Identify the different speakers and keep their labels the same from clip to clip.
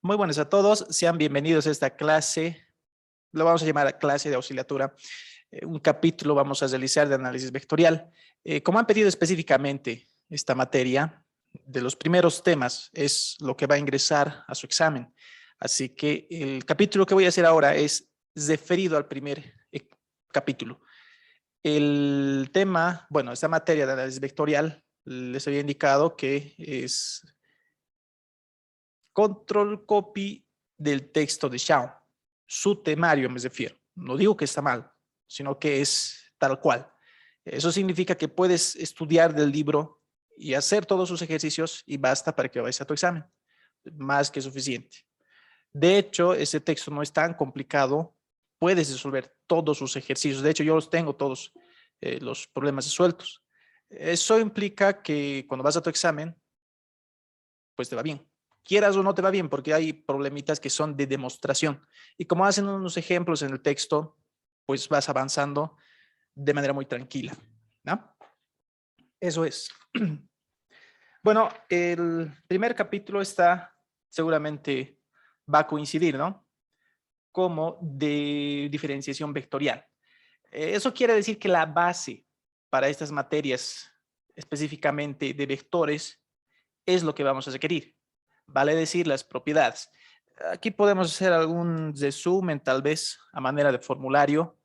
Speaker 1: Muy buenas a todos, sean bienvenidos a esta clase, lo vamos a llamar clase de auxiliatura. Un capítulo vamos a realizar de análisis vectorial. Como han pedido específicamente esta materia, de los primeros temas es lo que va a ingresar a su examen. Así que el capítulo que voy a hacer ahora es referido al primer capítulo. El tema, bueno, esta materia de análisis vectorial, les había indicado que es control copy del texto de Xiao. Su temario me refiero. No digo que está mal, sino que es tal cual. Eso significa que puedes estudiar del libro y hacer todos sus ejercicios y basta para que vayas a tu examen. Más que suficiente. De hecho, ese texto no es tan complicado. Puedes resolver todos sus ejercicios. De hecho, yo los tengo todos los problemas resueltos. Eso implica que cuando vas a tu examen, pues te va bien. Quieras o no te va bien, porque hay problemitas que son de demostración. Y como hacen unos ejemplos en el texto, pues vas avanzando de manera muy tranquila, ¿no? Eso es. Bueno, el primer capítulo seguramente va a coincidir, ¿no? Como de diferenciación vectorial. Eso quiere decir que la base para estas materias, específicamente de vectores, es lo que vamos a requerir. Vale decir las propiedades. Aquí podemos hacer algún resumen, tal vez a manera de formulario,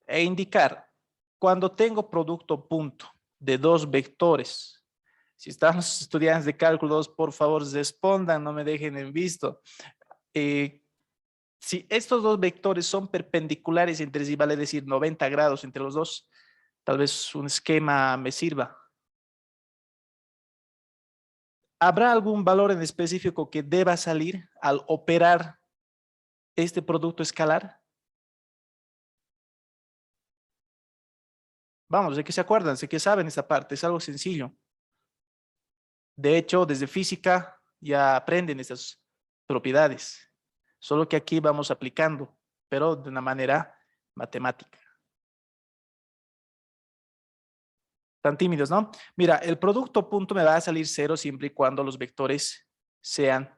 Speaker 1: e indicar cuando tengo producto punto de dos vectores. Si están los estudiantes de cálculo 2, por favor, respondan, no me dejen en visto. Si estos dos vectores son perpendiculares entre sí, vale decir 90 grados entre los dos, tal vez un esquema me sirva. ¿Habrá algún valor en específico que deba salir al operar este producto escalar? Vamos, de que se acuerdan, de que saben esta parte, es algo sencillo. De hecho, desde física ya aprenden estas propiedades, solo que aquí vamos aplicando, pero de una manera matemática. Tan tímidos, ¿no? Mira, el producto punto me va a salir cero siempre y cuando los vectores sean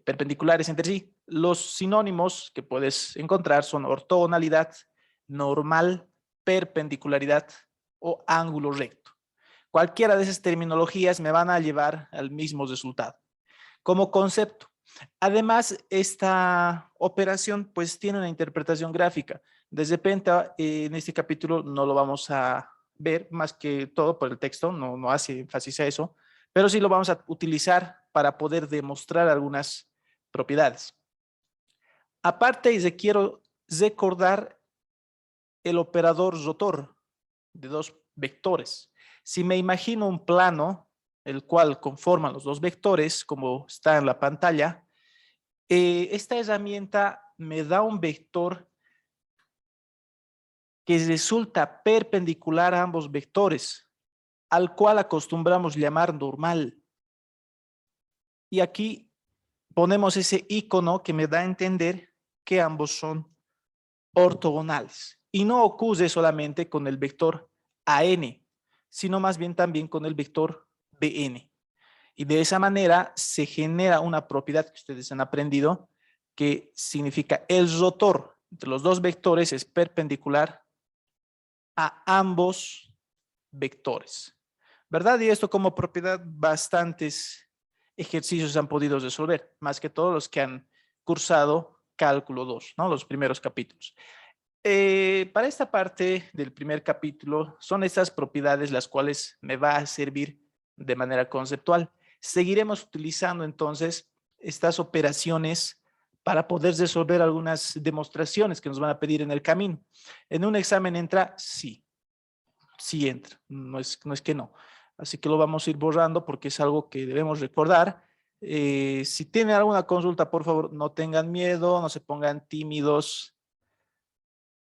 Speaker 1: perpendiculares entre sí. Los sinónimos que puedes encontrar son ortogonalidad, normal, perpendicularidad o ángulo recto. Cualquiera de esas terminologías me van a llevar al mismo resultado. Como concepto. Además, esta operación pues tiene una interpretación gráfica. De repente, en este capítulo no lo vamos a ver más que todo por el texto, no hace énfasis a eso, pero sí lo vamos a utilizar para poder demostrar algunas propiedades. Aparte, quiero recordar el operador rotor de dos vectores. Si me imagino un plano, el cual conforman los dos vectores, como está en la pantalla, esta herramienta me da un vector que resulta perpendicular a ambos vectores, al cual acostumbramos llamar normal. Y aquí ponemos ese icono que me da a entender que ambos son ortogonales. Y no ocurre solamente con el vector AN, sino más bien también con el vector BN. Y de esa manera se genera una propiedad que ustedes han aprendido, que significa el rotor entre los dos vectores es perpendicular a ambos vectores, ¿verdad? Y esto como propiedad bastantes ejercicios han podido resolver, más que todos los que han cursado cálculo 2, ¿no? Los primeros capítulos. Para esta parte del primer capítulo son estas propiedades las cuales me va a servir de manera conceptual. Seguiremos utilizando entonces estas operaciones para poder resolver algunas demostraciones que nos van a pedir en el camino. ¿En un examen entra? Sí, sí entra, no es que no. Así que lo vamos a ir borrando porque es algo que debemos recordar. Si tienen alguna consulta, por favor, no tengan miedo, no se pongan tímidos.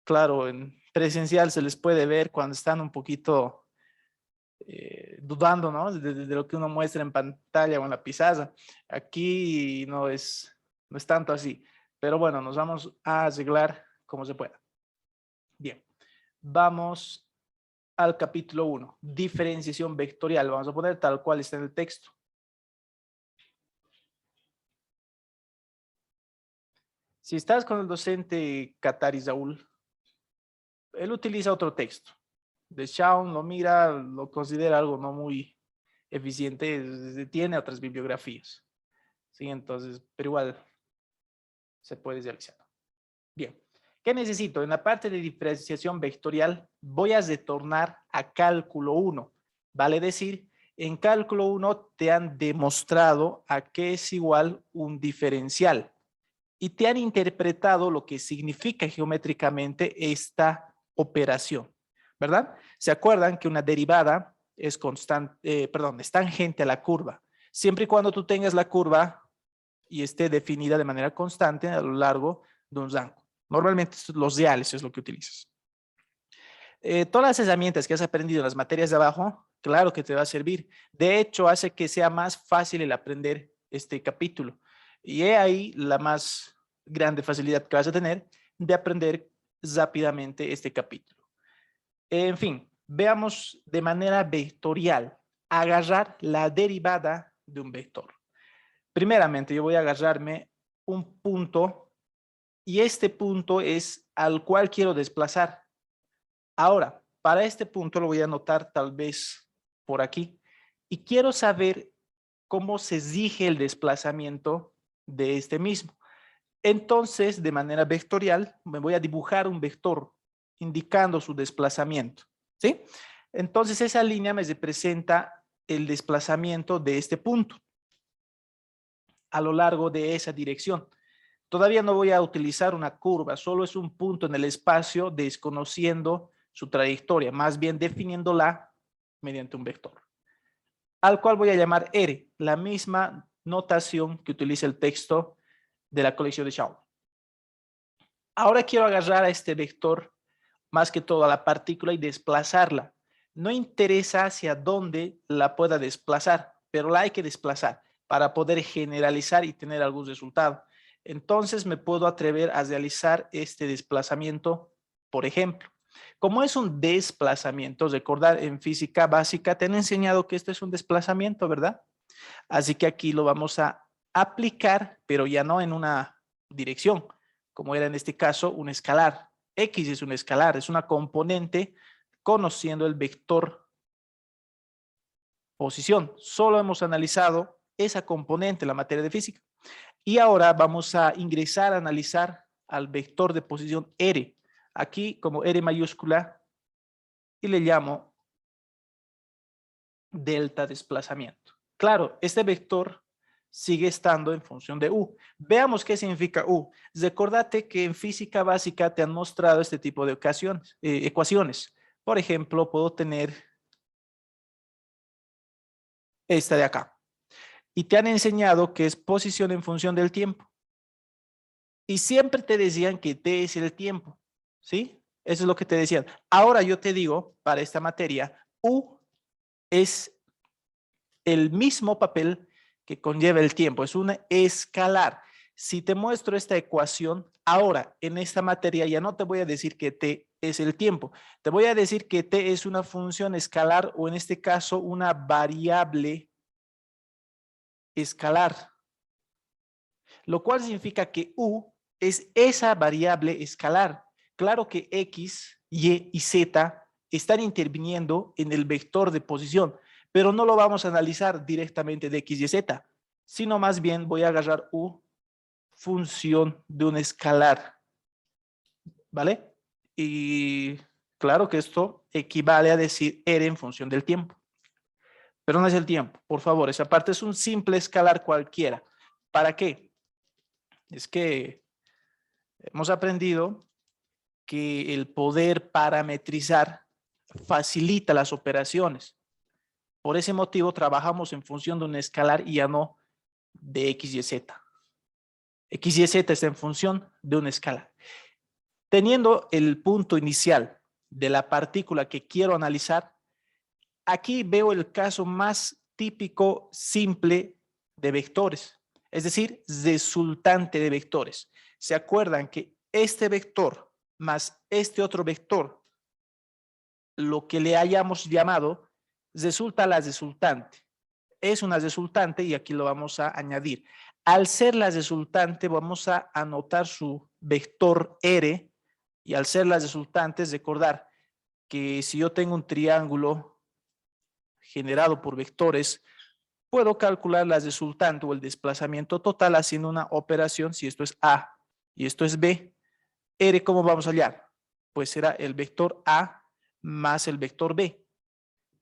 Speaker 1: Claro, en presencial se les puede ver cuando están un poquito dudando, ¿no? De lo que uno muestra en pantalla o en la pizarra. Aquí no es tanto así, pero bueno, nos vamos a arreglar como se pueda. Bien, vamos al capítulo 1, diferenciación vectorial. Vamos a poner tal cual está en el texto. Si estás con el docente Katari Saúl, él utiliza otro texto. De Shaun lo mira, lo considera algo no muy eficiente, tiene otras bibliografías. Sí, entonces, pero igual se puede realizar. Bien, ¿qué necesito? En la parte de diferenciación vectorial voy a retornar a cálculo 1. Vale decir, en cálculo 1 te han demostrado a qué es igual un diferencial y te han interpretado lo que significa geométricamente esta operación, ¿verdad? ¿Se acuerdan que una derivada es constante, es tangente a la curva? Siempre y cuando tú tengas la curva y esté definida de manera constante a lo largo de un rango. Normalmente los reales es lo que utilizas. Todas las herramientas que has aprendido en las materias de abajo, claro que te va a servir. De hecho, hace que sea más fácil el aprender este capítulo. Y he ahí la más grande facilidad que vas a tener de aprender rápidamente este capítulo. En fin, veamos de manera vectorial, agarrar la derivada de un vector. Primeramente, yo voy a agarrarme un punto y este punto es al cual quiero desplazar. Ahora, para este punto lo voy a anotar tal vez por aquí y quiero saber cómo se rige el desplazamiento de este mismo. Entonces, de manera vectorial, me voy a dibujar un vector indicando su desplazamiento, ¿sí? Entonces, esa línea me representa el desplazamiento de este punto a lo largo de esa dirección. Todavía no voy a utilizar una curva, solo es un punto en el espacio desconociendo su trayectoria, más bien definiéndola mediante un vector, al cual voy a llamar R, la misma notación que utiliza el texto de la colección de Shaun. Ahora quiero agarrar a este vector, más que todo a la partícula y desplazarla. No interesa hacia dónde la pueda desplazar, pero la hay que desplazar para poder generalizar y tener algún resultado. Entonces me puedo atrever a realizar este desplazamiento, por ejemplo. Como es un desplazamiento, recordar en física básica te han enseñado que esto es un desplazamiento, ¿verdad? Así que aquí lo vamos a aplicar, pero ya no en una dirección, como era en este caso un escalar. X es un escalar, es una componente conociendo el vector posición. Solo hemos analizado esa componente en la materia de física. Y ahora vamos a ingresar a analizar al vector de posición R. Aquí como R mayúscula y le llamo delta desplazamiento. Claro, este vector sigue estando en función de U. Veamos qué significa U. Recordate que en física básica te han mostrado este tipo de ecuaciones. Por ejemplo, puedo tener esta de acá. Y te han enseñado que es posición en función del tiempo. Y siempre te decían que T es el tiempo, ¿sí? Eso es lo que te decían. Ahora yo te digo, para esta materia, U es el mismo papel que conlleva el tiempo, es una escalar. Si te muestro esta ecuación, ahora en esta materia ya no te voy a decir que T es el tiempo, te voy a decir que T es una función escalar o en este caso una variable escalar, lo cual significa que U es esa variable escalar. Claro que X, Y y Z están interviniendo en el vector de posición, pero no lo vamos a analizar directamente de X y Z, sino más bien voy a agarrar U función de un escalar, ¿vale? Y claro que esto equivale a decir R en función del tiempo. Pero no es el tiempo, por favor, esa parte es un simple escalar cualquiera. ¿Para qué? Es que hemos aprendido que el poder parametrizar facilita las operaciones. Por ese motivo trabajamos en función de un escalar y ya no de X y Z. X y Z está en función de un escalar. Teniendo el punto inicial de la partícula que quiero analizar, aquí veo el caso más típico, simple de vectores, es decir, resultante de vectores. ¿Se acuerdan que este vector más este otro vector, lo que le hayamos llamado, resulta la resultante? es una resultante y aquí lo vamos a añadir. Al ser la resultante, vamos a anotar su vector R y al ser las resultantes, recordar que si yo tengo un triángulo generado por vectores, puedo calcular la resultante o el desplazamiento total haciendo una operación. Si esto es A y esto es B, R, ¿cómo vamos a hallar? Pues será el vector A más el vector B.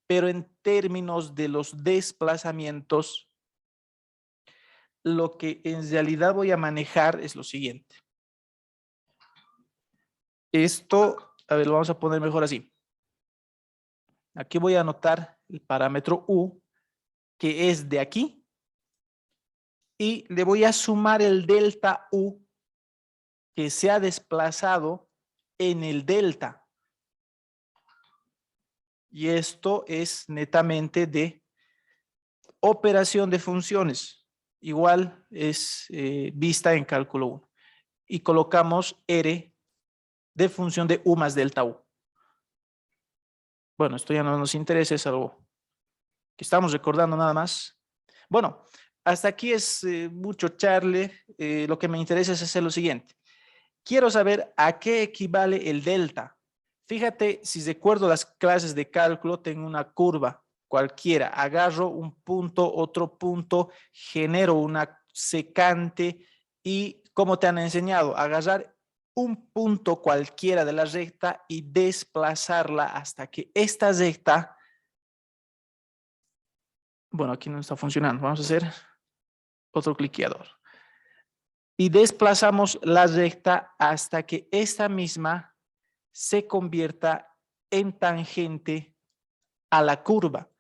Speaker 1: Pero en términos de los desplazamientos, lo que en realidad voy a manejar es lo siguiente. Esto, a ver, lo vamos a poner mejor así. Aquí voy a anotar el parámetro U, que es de aquí, y le voy a sumar el delta U que se ha desplazado en el delta. Y esto es netamente de operación de funciones. Igual es vista en cálculo 1. Y colocamos R de función de U más delta U. Bueno, esto ya no nos interesa, es algo que estamos recordando nada más. Bueno, hasta aquí es mucho charle. Lo que me interesa es hacer lo siguiente. Quiero saber a qué equivale el delta. Fíjate, si recuerdo las clases de cálculo, tengo una curva cualquiera. Agarro un punto, otro punto, genero una secante y, como te han enseñado, agarrar un punto cualquiera de la recta y desplazarla hasta que esta recta, bueno, aquí no está funcionando, vamos a hacer otro cliqueador. Y desplazamos la recta hasta que esta misma se convierta en tangente a la curva.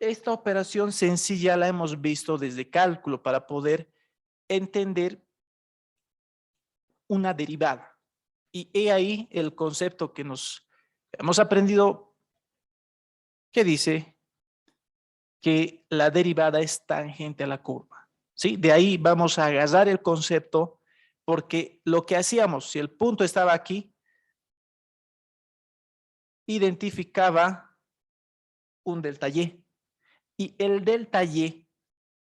Speaker 1: Esta operación sencilla la hemos visto desde cálculo para poder entender una derivada. Y he ahí el concepto que nos hemos aprendido que dice que la derivada es tangente a la curva. ¿Sí? De ahí vamos a agarrar el concepto porque lo que hacíamos, si el punto estaba aquí, identificaba un delta Y y el delta Y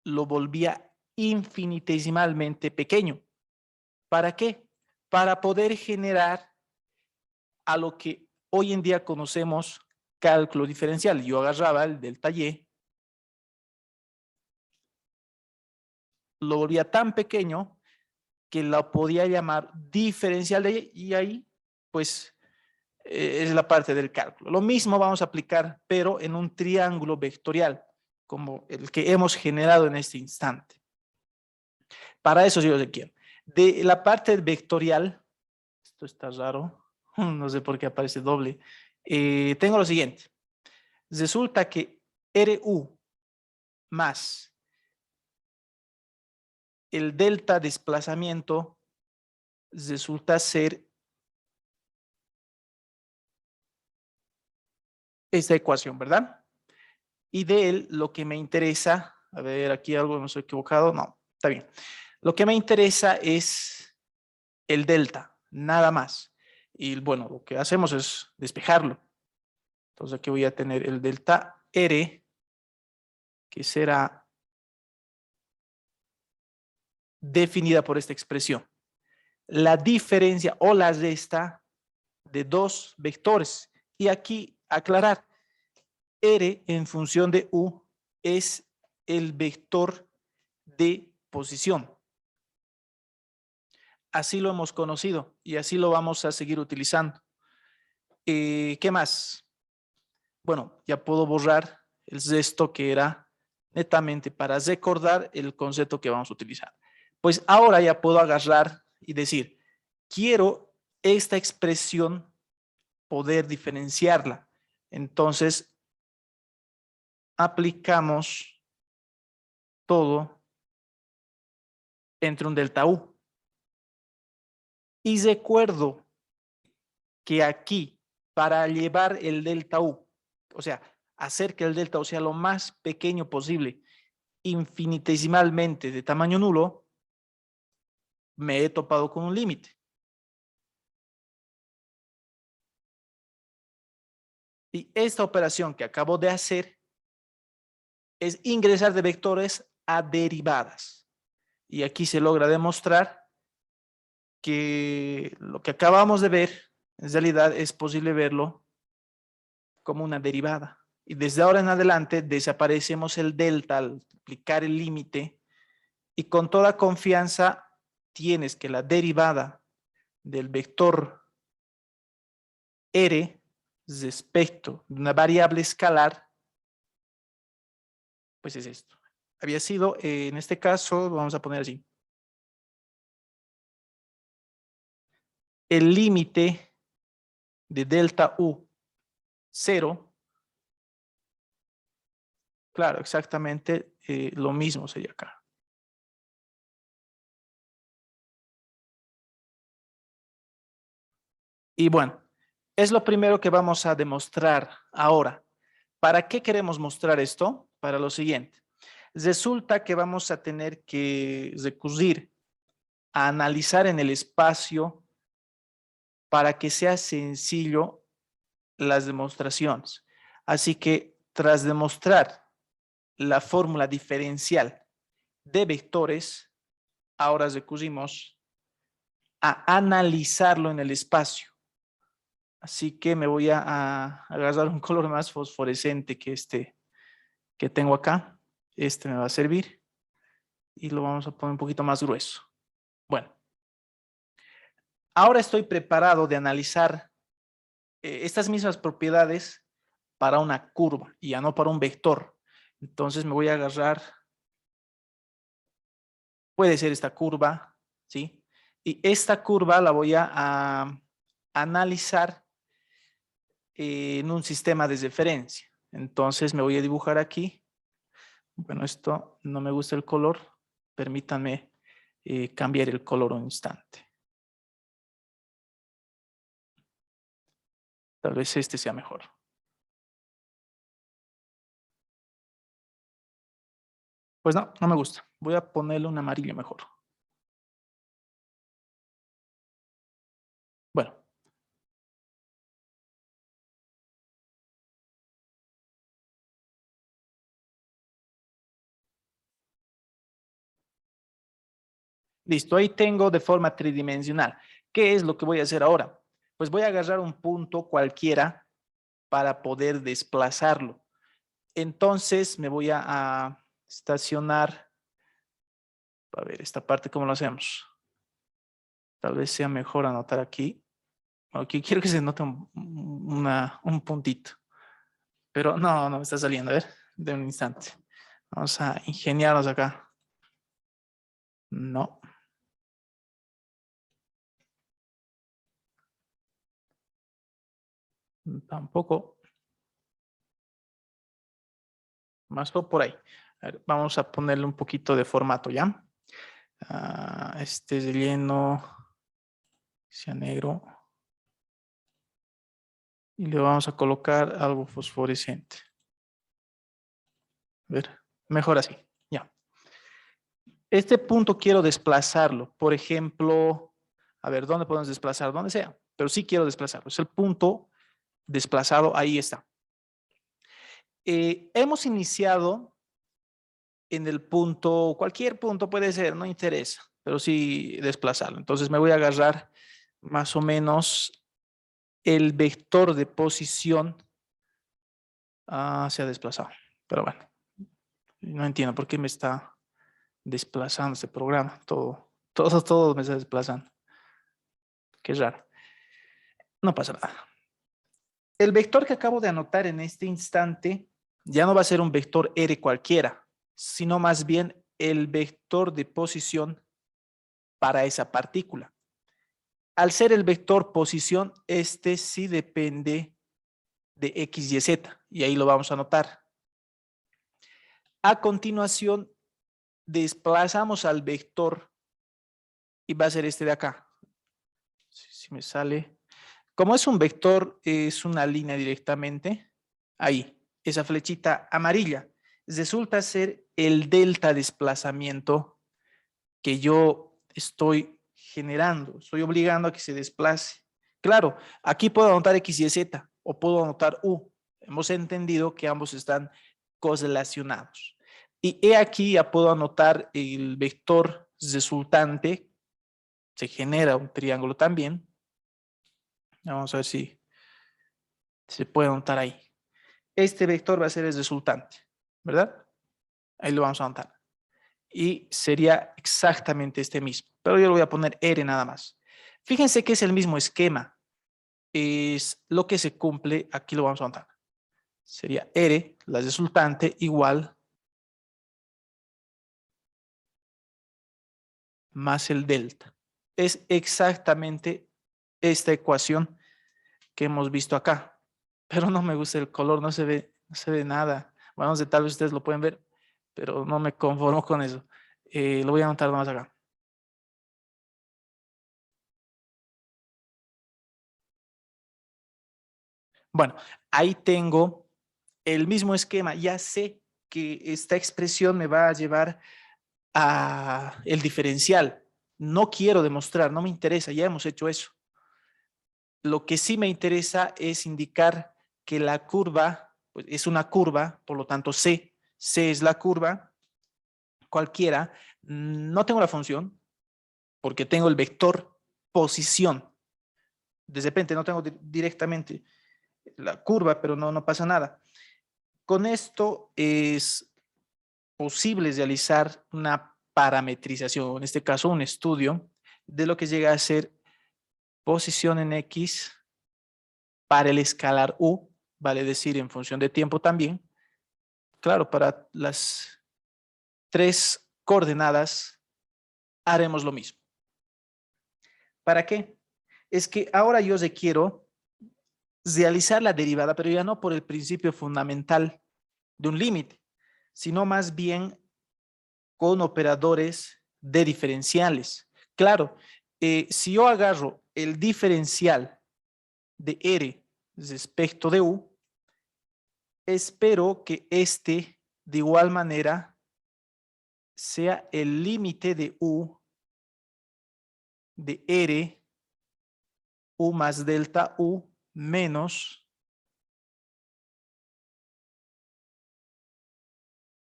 Speaker 1: lo volvía infinitesimalmente pequeño. ¿Para qué? Para poder generar a lo que hoy en día conocemos cálculo diferencial. Yo agarraba el delta Y, lo volvía tan pequeño que lo podía llamar diferencial de Y y ahí, pues, es la parte del cálculo. Lo mismo vamos a aplicar, pero en un triángulo vectorial, como el que hemos generado en este instante. Para eso yo quiero. De la parte vectorial, esto está raro, no sé por qué aparece doble. Tengo lo siguiente. Resulta que RU más el delta desplazamiento resulta ser esta ecuación, ¿verdad? Y de él lo que me interesa, a ver, aquí algo no estoy equivocado, no, está bien. Lo que me interesa es el delta, nada más. Y bueno, lo que hacemos es despejarlo. Entonces aquí voy a tener el delta R, que será definida por esta expresión. La diferencia o la resta de dos vectores. Y aquí aclarar, R en función de U es el vector de posición. Así lo hemos conocido y así lo vamos a seguir utilizando. ¿Qué más? Bueno, ya puedo borrar el resto que era netamente para recordar el concepto que vamos a utilizar. Pues ahora ya puedo agarrar y decir, quiero esta expresión poder diferenciarla. Entonces, aplicamos todo entre un delta U. Y recuerdo que aquí, para llevar el delta U, o sea, hacer que el delta U sea lo más pequeño posible, infinitesimalmente de tamaño nulo, me he topado con un límite. Y esta operación que acabo de hacer es ingresar de vectores a derivadas. Y aquí se logra demostrar que lo que acabamos de ver, en realidad es posible verlo como una derivada. Y desde ahora en adelante desaparecemos el delta al aplicar el límite y con toda confianza tienes que la derivada del vector R respecto de una variable escalar, pues es esto. Había sido, en este caso, vamos a poner así. El límite de delta U 0, claro, exactamente lo mismo sería acá. Y bueno, es lo primero que vamos a demostrar ahora. ¿Para qué queremos mostrar esto? Para lo siguiente. Resulta que vamos a tener que recurrir a analizar en el espacio para que sea sencillo las demostraciones. Así que tras demostrar la fórmula diferencial de vectores, ahora recurrimos a analizarlo en el espacio. Así que me voy a agarrar un color más fosforescente que este que tengo acá. Este me va a servir y lo vamos a poner un poquito más grueso. Bueno, ahora estoy preparado de analizar estas mismas propiedades para una curva y ya no para un vector. Entonces me voy a agarrar, puede ser esta curva, ¿sí? Y esta curva la voy a analizar en un sistema de referencia. Entonces me voy a dibujar aquí. Bueno, esto no me gusta el color. Permítanme cambiar el color un instante. Tal vez este sea mejor. Pues no, no me gusta. Voy a ponerle un amarillo mejor. Bueno. Listo, ahí tengo de forma tridimensional. ¿Qué es lo que voy a hacer ahora? Pues voy a agarrar un punto cualquiera para poder desplazarlo. Entonces me voy a estacionar. A ver, esta parte, ¿cómo lo hacemos? Tal vez sea mejor anotar aquí. Aquí quiero que se note un puntito. Pero no me está saliendo. A ver, de un instante. Vamos a ingeniarnos acá. No. Tampoco. Más por ahí. A ver, vamos a ponerle un poquito de formato, ¿ya? Este relleno sea negro. Y le vamos a colocar algo fosforescente. A ver, mejor así. Ya. Este punto quiero desplazarlo. Por ejemplo, a ver, ¿dónde podemos desplazar? Donde sea. Pero sí quiero desplazarlo. Es el punto desplazado. Ahí está. Hemos iniciado en el punto, cualquier punto puede ser, no interesa, pero sí desplazarlo. Entonces me voy a agarrar más o menos el vector de posición. Se ha desplazado. Pero bueno, no entiendo por qué me está desplazando este programa. Todo me está desplazando. Qué raro. No pasa nada. El vector que acabo de anotar en este instante ya no va a ser un vector R cualquiera, sino más bien el vector de posición para esa partícula. Al ser el vector posición, este sí depende de X y Z, y ahí lo vamos a anotar. A continuación, desplazamos al vector y va a ser este de acá. Si me sale. Como es un vector, es una línea directamente. Ahí, esa flechita amarilla. Resulta ser el delta desplazamiento que yo estoy generando. Estoy obligando a que se desplace. Claro, aquí puedo anotar X y Z o puedo anotar U. Hemos entendido que ambos están correlacionados. Y he aquí ya puedo anotar el vector resultante. Se genera un triángulo también. Vamos a ver si se puede anotar ahí. Este vector va a ser el resultante, ¿verdad? Ahí lo vamos a anotar. Y sería exactamente este mismo. Pero yo le voy a poner R nada más. Fíjense que es el mismo esquema. Es lo que se cumple. Aquí lo vamos a anotar. Sería R, la resultante, igual más el delta. Es exactamente esta ecuación que hemos visto acá. Pero no me gusta el color, no se ve nada. Bueno, tal vez ustedes lo pueden ver, pero no me conformo con eso. Lo voy a anotar más acá. Bueno, ahí tengo el mismo esquema. Ya sé que esta expresión me va a llevar a el diferencial. No quiero demostrar, no me interesa, ya hemos hecho eso. Lo que sí me interesa es indicar que la curva pues, es una curva, por lo tanto C es la curva, cualquiera. No tengo la función porque tengo el vector posición. De repente no tengo directamente la curva, pero no pasa nada. Con esto es posible realizar una parametrización, en este caso un estudio, de lo que llega a ser posición en X para el escalar U, vale decir en función de tiempo también. Claro, para las tres coordenadas haremos lo mismo. ¿Para qué? Es que ahora yo requiero realizar la derivada, pero ya no por el principio fundamental de un límite, sino más bien con operadores de diferenciales. Claro, si yo agarro el diferencial de R respecto de U, espero que este de igual manera sea el límite de U de R, U más delta U menos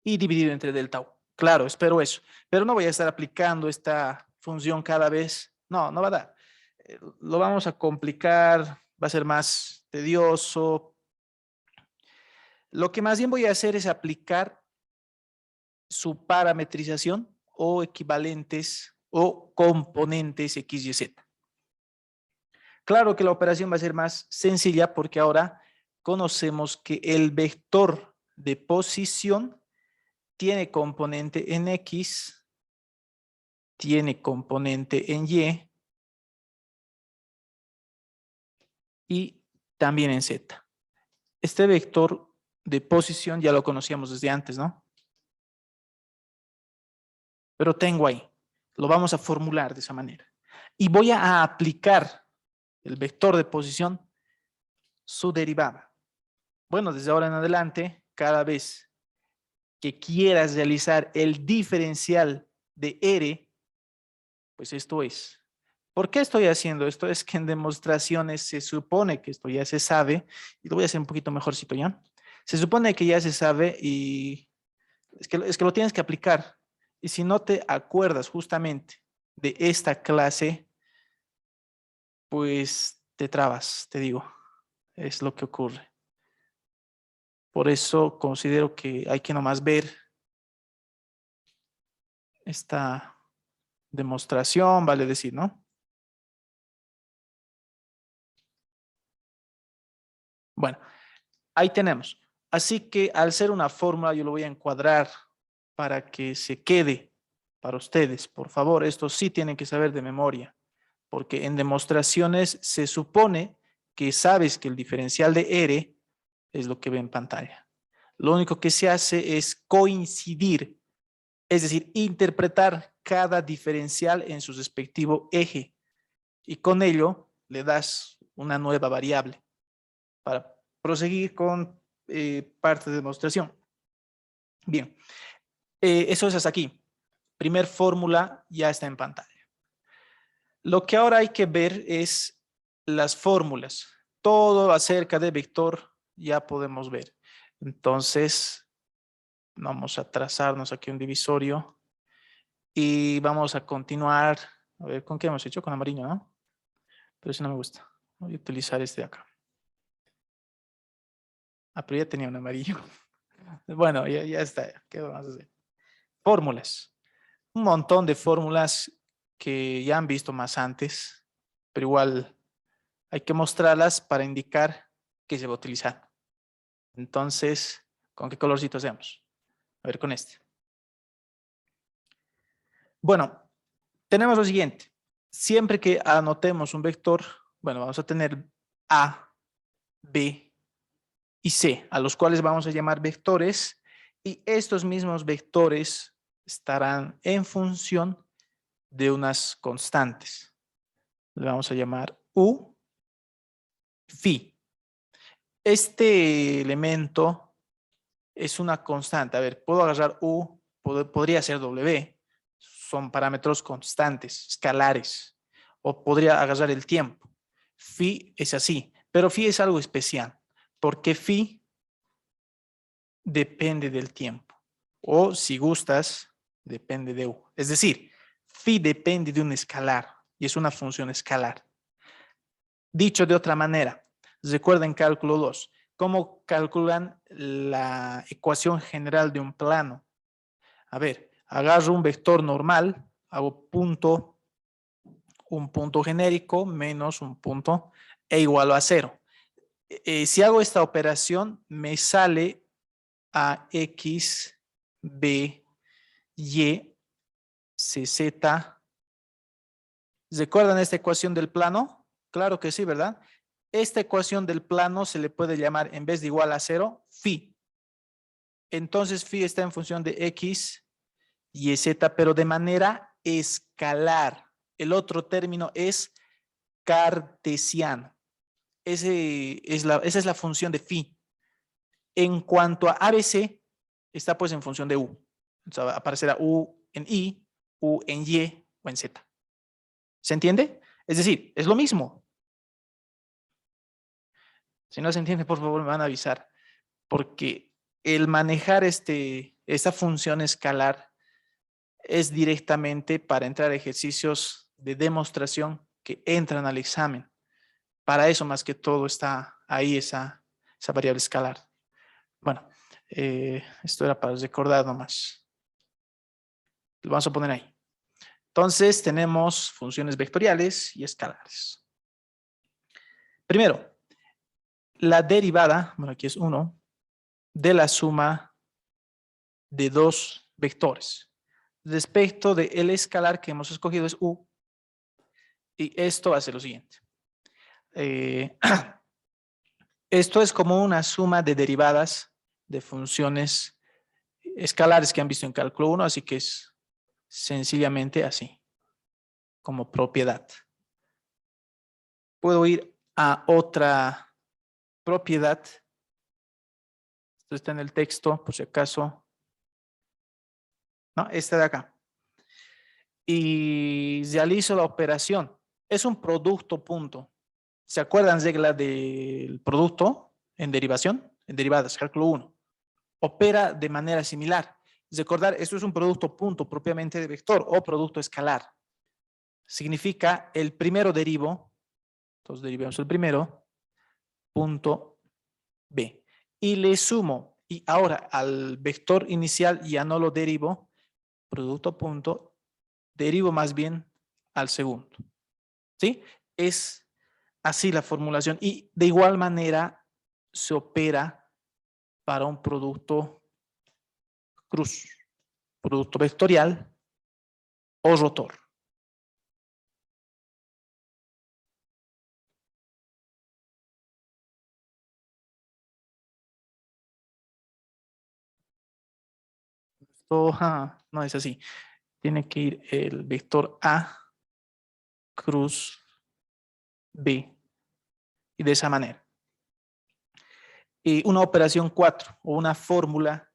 Speaker 1: y dividido entre delta U. Claro, espero eso. Pero no voy a estar aplicando esta función cada vez. No va a dar. Lo vamos a complicar, va a ser más tedioso. Lo que más bien voy a hacer es aplicar su parametrización o equivalentes o componentes X y Z. Claro que la operación va a ser más sencilla porque ahora conocemos que el vector de posición tiene componente en X, tiene componente en y también en Z. Este vector de posición ya lo conocíamos desde antes, ¿no? Pero tengo ahí, lo vamos a formular de esa manera. Y voy a aplicar el vector de posición, su derivada. Bueno, desde ahora en adelante, cada vez que quieras realizar el diferencial de R, pues esto es. ¿Por qué estoy haciendo esto? Es que en demostraciones se supone que esto ya se sabe, y lo voy a hacer un poquito mejorcito ya. Se supone que ya se sabe y es que lo tienes que aplicar. Y si no te acuerdas justamente de esta clase, pues te trabas, te digo. Es lo que ocurre. Por eso considero que hay que nomás ver esta demostración, vale decir, ¿no? Bueno, ahí tenemos. Así que al ser una fórmula, yo lo voy a encuadrar para que se quede para ustedes. Por favor, esto sí tienen que saber de memoria, porque en demostraciones se supone que sabes que el diferencial de R es lo que ve en pantalla. Lo único que se hace es coincidir, es decir, interpretar cada diferencial en su respectivo eje y con ello le das una nueva variable para proseguir con parte de demostración. Bien, eso es hasta aquí. Primer fórmula ya está en pantalla. Lo que ahora hay que ver es las fórmulas. Todo acerca de vector ya podemos ver. Entonces, Vamos a trazarnos aquí un divisorio y vamos a continuar. A ver, ¿con qué hemos hecho? Con amarillo, ¿no? Pero eso no me gusta. Voy a utilizar este de acá. Ah, pero ya tenía un amarillo. Bueno, ya está. ¿Qué vamos a hacer? Fórmulas. Un montón de fórmulas que ya han visto más antes, pero igual hay que mostrarlas para indicar qué se va a utilizar. Entonces, ¿con qué colorcito hacemos? A ver, con este. Bueno, tenemos lo siguiente. Siempre que anotemos un vector, bueno, vamos a tener A, B y C, a los cuales vamos a llamar vectores, y estos mismos vectores estarán en función de unas constantes. Le vamos a llamar U, phi. Este elemento es una constante. A ver, puedo agarrar U, podría ser W. Son parámetros constantes, escalares. O podría agarrar el tiempo. Phi es así, pero phi es algo especial, porque phi depende del tiempo. O si gustas, depende de U. Es decir, phi depende de un escalar y es una función escalar. Dicho de otra manera, recuerden cálculo 2. ¿Cómo calculan la ecuación general de un plano? A ver, agarro un vector normal, hago un punto genérico menos un punto e igual a 0. Si hago esta operación, me sale a x, b, y, c, z. ¿Recuerdan esta ecuación del plano? Claro que sí, ¿verdad? Esta ecuación del plano se le puede llamar, en vez de igual a 0, phi. Entonces, phi está en función de x, y z, pero de manera escalar. El otro término es cartesiano. Esa es la función de phi. En cuanto a ABC, está pues en función de U. O sea, aparecerá U en I, U en Y o en Z. ¿Se entiende? Es decir, es lo mismo. Si no se entiende, por favor, me van a avisar. Porque el manejar esta función escalar es directamente para entrar a ejercicios de demostración que entran al examen. Para eso, más que todo, está ahí esa variable escalar. Bueno, esto era para recordar nomás. Lo vamos a poner ahí. Entonces, tenemos funciones vectoriales y escalares. Primero, la derivada, bueno, aquí es 1, de la suma de dos vectores. Respecto del escalar que hemos escogido es U, y esto hace lo siguiente. Esto es como una suma de derivadas de funciones escalares que han visto en cálculo 1, así que es sencillamente así, como propiedad. Puedo ir a otra propiedad. Esto está en el texto, por si acaso. No, esta de acá. Y realizo la operación. Es un producto punto. ¿Se acuerdan regla del producto en derivación? En derivadas, cálculo 1. Opera de manera similar. Recordar, esto es un producto punto propiamente de vector o producto escalar. Significa el primero derivo, entonces derivamos el primero, punto B. Y le sumo, y ahora al vector inicial ya no lo derivo, producto punto, derivo más bien al segundo. ¿Sí? Es así la formulación. Y de igual manera se opera para un producto cruz, producto vectorial o rotor. Esto no es así. Tiene que ir el vector A, cruz B, y de esa manera. Y una operación 4 o una fórmula,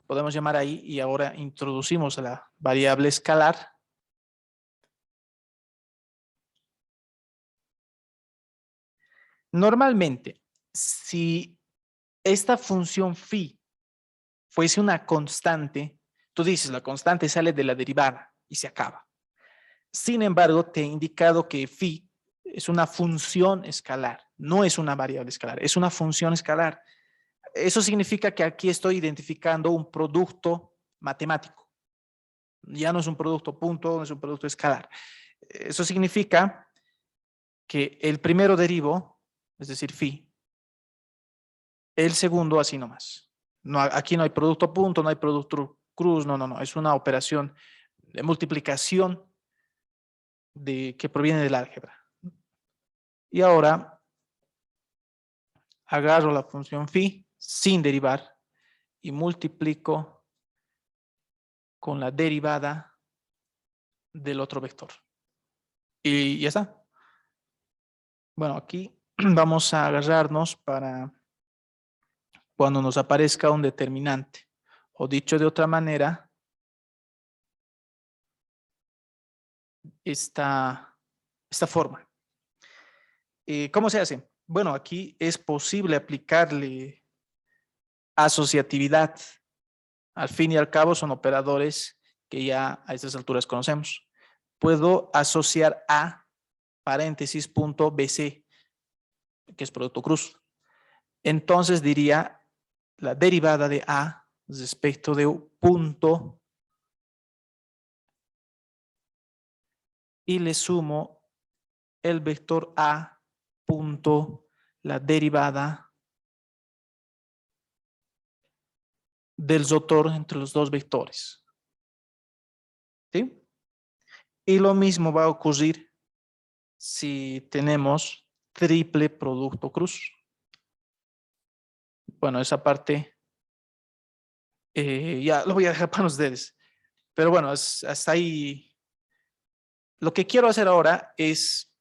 Speaker 1: podemos llamar ahí, y ahora introducimos a la variable escalar. Normalmente, si esta función phi fuese una constante, tú dices, la constante sale de la derivada y se acaba. Sin embargo, te he indicado que phi es una función escalar, no es una variable escalar, es una función escalar. Eso significa que aquí estoy identificando un producto matemático. Ya no es un producto punto, no es un producto escalar. Eso significa que el primero derivo, es decir, phi, el segundo así nomás. No, aquí no hay producto punto, no hay producto cruz, no, es una operación de multiplicación que proviene del álgebra. Y ahora agarro la función phi sin derivar y multiplico con la derivada del otro vector. Y ya está. Bueno, aquí vamos a agarrarnos para cuando nos aparezca un determinante. O dicho de otra manera, esta forma. ¿Cómo se hace? Bueno, aquí es posible aplicarle asociatividad. Al fin y al cabo son operadores que ya a estas alturas conocemos. Puedo asociar a paréntesis punto BC, que es producto cruz. Entonces diría la derivada de A respecto de un punto y le sumo el vector A punto la derivada del rotor entre los dos vectores. ¿Sí? Y lo mismo va a ocurrir si tenemos triple producto cruz. Bueno, esa parte ya lo voy a dejar para ustedes. Pero bueno, hasta ahí. Lo que quiero hacer ahora es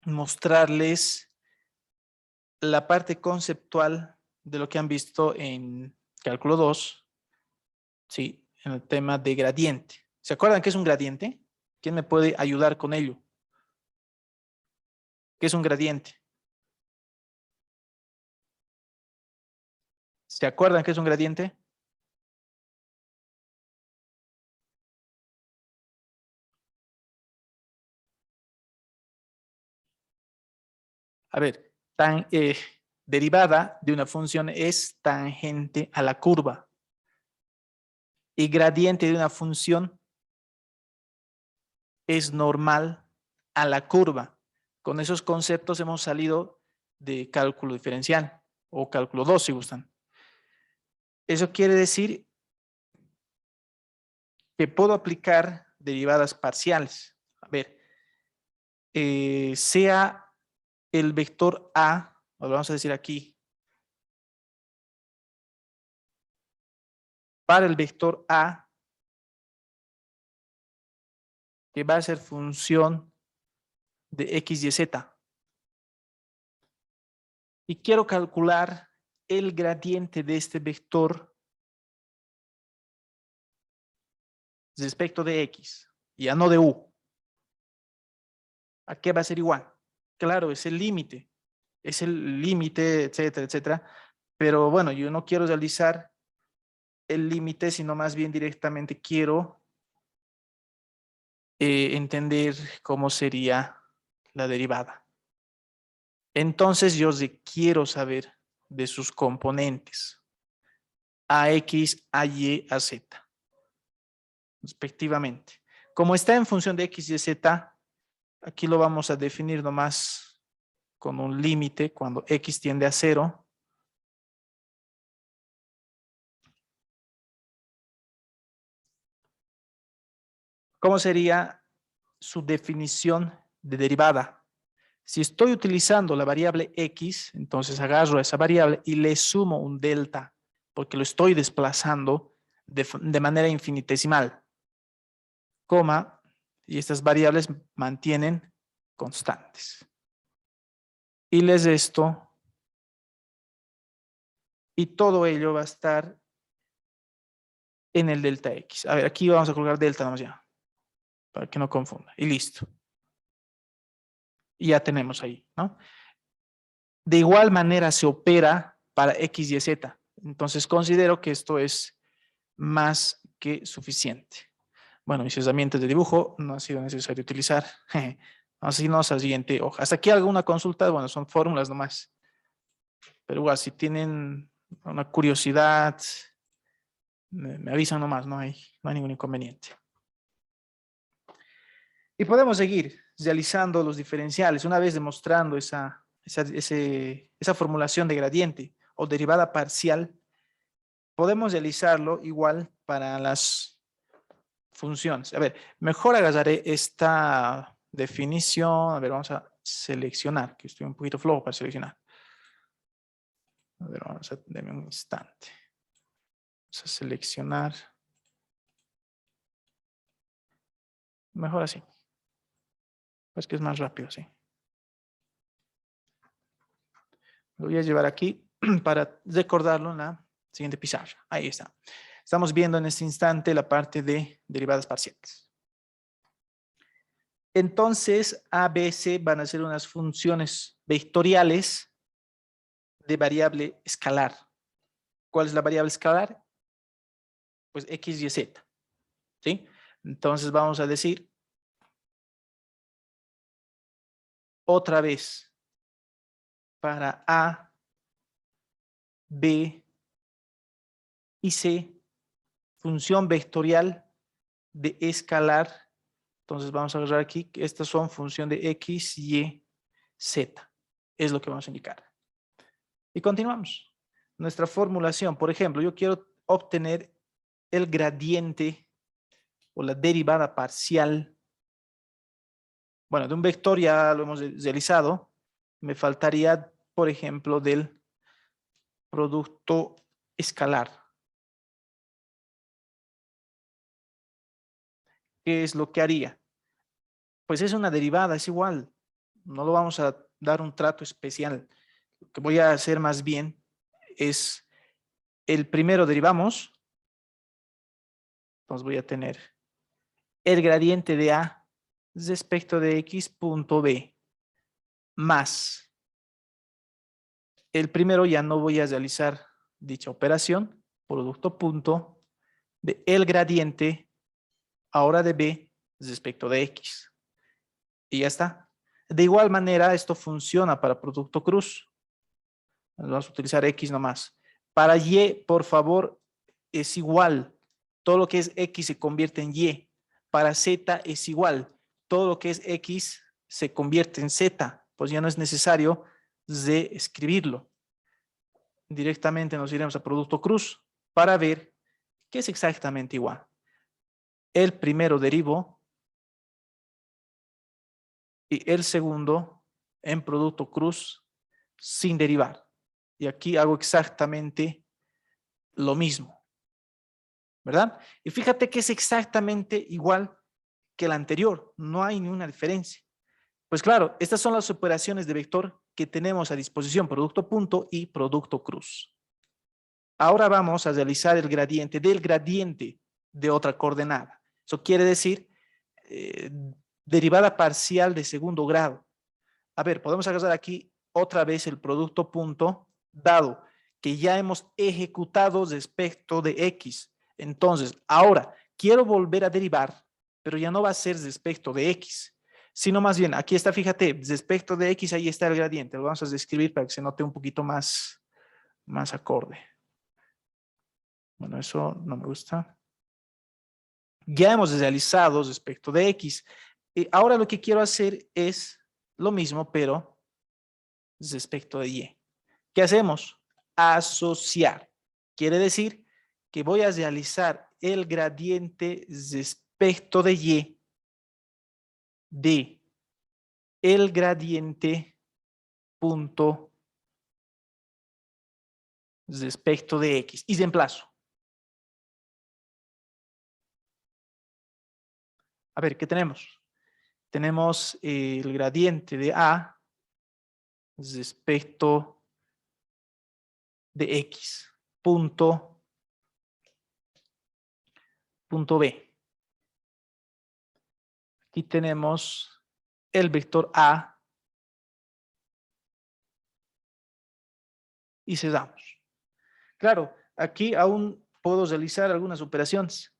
Speaker 1: mostrarles la parte conceptual de lo que han visto en cálculo 2, sí, en el tema de gradiente. ¿Se acuerdan qué es un gradiente? ¿Quién me puede ayudar con ello? ¿Qué es un gradiente? ¿Se acuerdan qué es un gradiente? A ver, derivada de una función es tangente a la curva. Y gradiente de una función es normal a la curva. Con esos conceptos hemos salido de cálculo diferencial o cálculo 2 si gustan. Eso quiere decir que puedo aplicar derivadas parciales. A ver, sea el vector A, lo vamos a decir aquí, para el vector A, que va a ser función de X y Z. Y quiero calcular el gradiente de este vector respecto de X, ya no de U. ¿A qué va a ser igual? Claro, es el límite, etcétera, etcétera. Pero bueno, yo no quiero realizar el límite, sino más bien directamente quiero entender cómo sería la derivada. Entonces yo quiero saber de sus componentes, AX, AY, AZ, respectivamente. Como está en función de X y Z, aquí lo vamos a definir nomás con un límite cuando X tiende a 0. ¿Cómo sería su definición de derivada? Si estoy utilizando la variable X, entonces agarro esa variable y le sumo un delta, porque lo estoy desplazando de manera infinitesimal, coma, y estas variables mantienen constantes. Y les resto, y todo ello va a estar en el delta X. A ver, aquí vamos a colocar delta nomás ya, para que no confunda. Y listo. Y ya tenemos ahí, ¿no? De igual manera se opera para X y Z. Entonces considero que esto es más que suficiente. Bueno, mis herramientas de dibujo no ha sido necesario utilizar. Vamos a irnos a la siguiente hoja. Hasta aquí alguna consulta, bueno, son fórmulas nomás. Pero igual, si tienen una curiosidad, me avisan nomás, no hay ningún inconveniente. Y podemos seguir realizando los diferenciales. Una vez demostrando esa formulación de gradiente o derivada parcial, podemos realizarlo igual para las funciones. A ver, mejor agarraré esta definición. A ver, vamos a seleccionar, que estoy un poquito flojo para seleccionar. A ver, vamos a darme un instante. Vamos a seleccionar. Mejor así. Pues que es más rápido, sí. Lo voy a llevar aquí para recordarlo en la siguiente pizarra. Ahí está. Estamos viendo en este instante la parte de derivadas parciales. Entonces, A, B, C van a ser unas funciones vectoriales de variable escalar. ¿Cuál es la variable escalar? Pues X, Y, Z. ¿Sí? Entonces vamos a decir otra vez para A, B y C, función vectorial de escalar. Entonces vamos a agarrar aquí que estas son función de X, Y, Z. Es lo que vamos a indicar. Y continuamos. Nuestra formulación, por ejemplo, yo quiero obtener el gradiente o la derivada parcial. Bueno, de un vector ya lo hemos realizado. Me faltaría, por ejemplo, del producto escalar. ¿Qué es lo que haría? Pues es una derivada, es igual. No lo vamos a dar un trato especial. Lo que voy a hacer más bien es el primero derivamos. Entonces voy a tener el gradiente de A respecto de X punto B más. El primero ya no voy a realizar dicha operación. Producto punto de el gradiente ahora de B respecto de X. Y ya está. De igual manera, esto funciona para producto cruz. Vamos a utilizar X nomás. Para Y, por favor, es igual. Todo lo que es X se convierte en Y. Para Z es igual. Todo lo que es X se convierte en Z. Pues ya no es necesario de escribirlo. Directamente nos iremos a producto cruz para ver que es exactamente igual. El primero derivo y el segundo en producto cruz sin derivar. Y aquí hago exactamente lo mismo, ¿verdad? Y fíjate que es exactamente igual que el anterior, no hay ninguna diferencia. Pues claro, estas son las operaciones de vector que tenemos a disposición, producto punto y producto cruz. Ahora vamos a realizar el gradiente del gradiente de otra coordenada. Eso quiere decir derivada parcial de segundo grado. A ver, podemos agarrar aquí otra vez el producto punto, dado que ya hemos ejecutado respecto de X. Entonces, ahora quiero volver a derivar, pero ya no va a ser respecto de X, sino más bien, aquí está, fíjate, respecto de X, ahí está el gradiente. Lo vamos a describir para que se note un poquito más acorde. Bueno, eso no me gusta. Ya hemos realizado respecto de X. Ahora lo que quiero hacer es lo mismo, pero respecto de Y. ¿Qué hacemos? Asociar. Quiere decir que voy a realizar el gradiente respecto de Y de el gradiente punto respecto de X y reemplazo. A ver, ¿qué tenemos? Tenemos el gradiente de A respecto de X punto B. Aquí tenemos el vector A y cerramos. Claro, aquí aún puedo realizar algunas operaciones,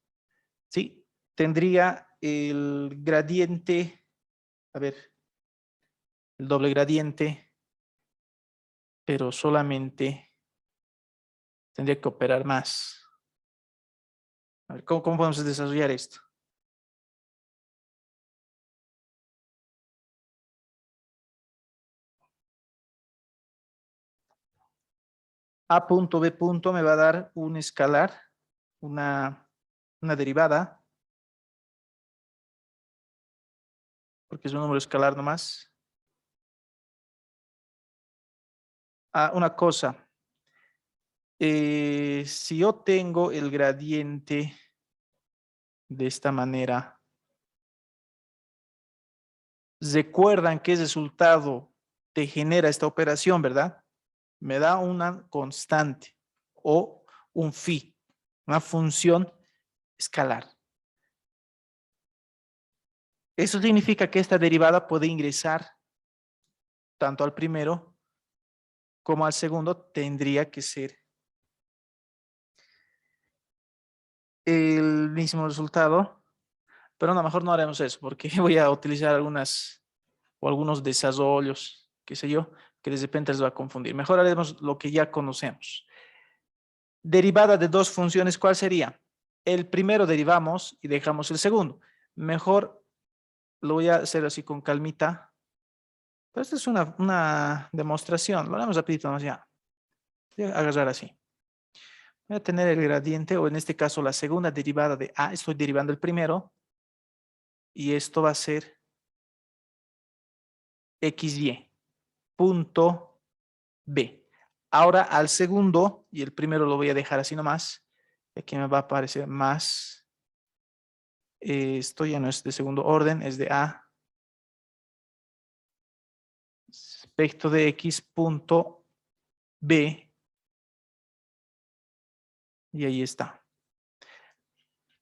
Speaker 1: ¿sí? Tendría el gradiente, a ver, el doble gradiente, pero solamente tendría que operar más. A ver, ¿cómo podemos desarrollar esto? A punto, B punto me va a dar un escalar, una, una derivada, porque es un número escalar nomás. Ah, una cosa, si yo tengo el gradiente de esta manera, recuerdan qué resultado te genera esta operación, ¿verdad? Me da una constante o un phi, una función escalar. Eso significa que esta derivada puede ingresar tanto al primero como al segundo, tendría que ser el mismo resultado, pero no, mejor no haremos eso porque voy a utilizar algunas o algunos desarrollos, qué sé yo, que de repente les va a confundir. Mejor haremos lo que ya conocemos. Derivada de dos funciones, ¿cuál sería? El primero derivamos y dejamos el segundo. Mejor lo voy a hacer así con calmita. Pero esta es una demostración. Lo haremos rapidito más ya. Voy a agarrar así. Voy a tener el gradiente, o en este caso la segunda derivada de A. Estoy derivando el primero. Y esto va a ser XY. Punto B. Ahora al segundo, y el primero lo voy a dejar así nomás. Aquí me va a aparecer más. Esto ya no es de segundo orden, es de A. Respecto de X punto B. Y ahí está.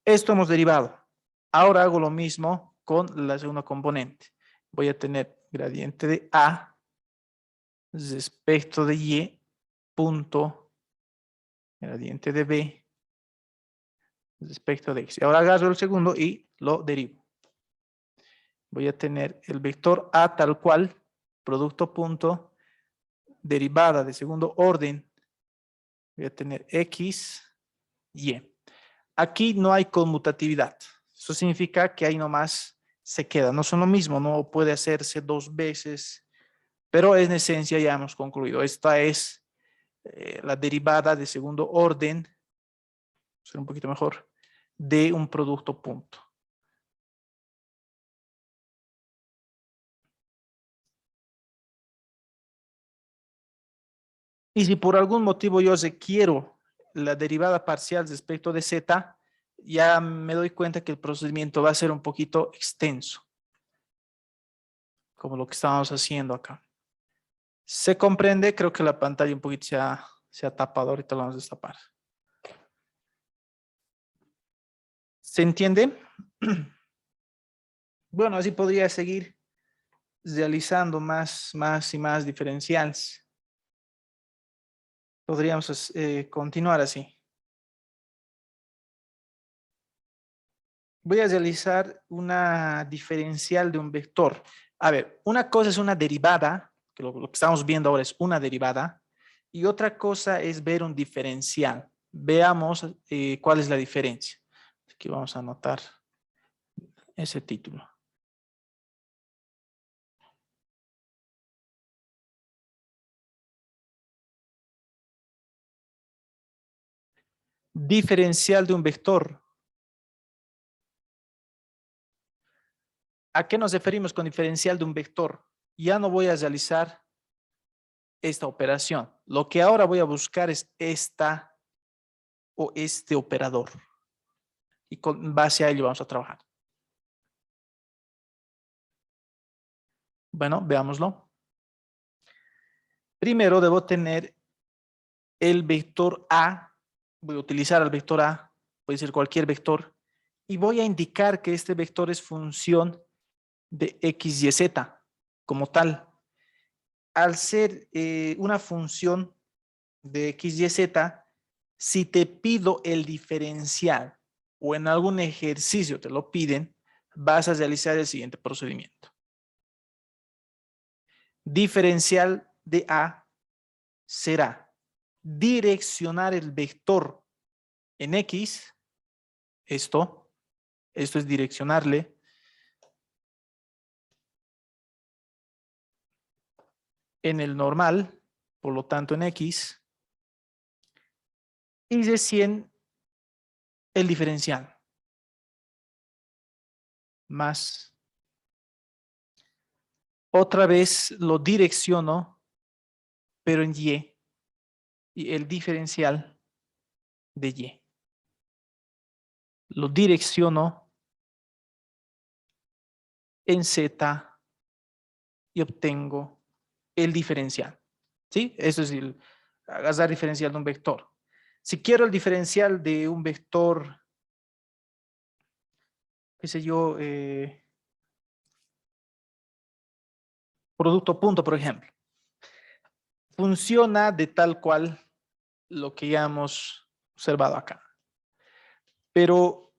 Speaker 1: Esto hemos derivado. Ahora hago lo mismo con la segunda componente. Voy a tener gradiente de A respecto de Y punto gradiente de B respecto de X. Ahora agarro el segundo y lo derivo. Voy a tener el vector A tal cual, producto punto, derivada de segundo orden. Voy a tener X, Y. Aquí no hay conmutatividad. Eso significa que ahí nomás se queda. No son lo mismo, no puede hacerse dos veces, pero en esencia ya hemos concluido. Esta es la derivada de segundo orden, ser un poquito mejor, de un producto punto. Y si por algún motivo yo requiero la derivada parcial respecto de z, ya me doy cuenta que el procedimiento va a ser un poquito extenso, como lo que estábamos haciendo acá. ¿Se comprende? Creo que la pantalla un poquito se ha tapado, ahorita la vamos a destapar. ¿Se entiende? Bueno, así podría seguir realizando más y más diferenciales. Podríamos continuar así. Voy a realizar una diferencial de un vector. A ver, una cosa es una derivada, que lo que estamos viendo ahora es una derivada, y otra cosa es ver un diferencial. Veamos cuál es la diferencia. Aquí vamos a anotar ese título. Diferencial de un vector. ¿A qué nos referimos con diferencial de un vector? Ya no voy a realizar esta operación. Lo que ahora voy a buscar es esta o este operador. Y con base a ello vamos a trabajar. Bueno, veámoslo. Primero debo tener el vector A. Voy a utilizar el vector A. Puede ser cualquier vector. Y voy a indicar que este vector es función de X, Y, Z como tal. Al ser una función de X, Y, Z, Si te pido el diferencial o en algún ejercicio te lo piden, vas a realizar el siguiente procedimiento. Diferencial de A será direccionar el vector en X, esto es direccionarle, en el normal, por lo tanto en X, y recién el diferencial, más. Otra vez lo direcciono, pero en y el diferencial de Y. Lo direcciono en Z y obtengo el diferencial. ¿Sí? Eso es el agarrar diferencial de un vector. Si quiero el diferencial de un vector, qué sé yo, producto punto, por ejemplo, funciona de tal cual lo que ya hemos observado acá. Pero,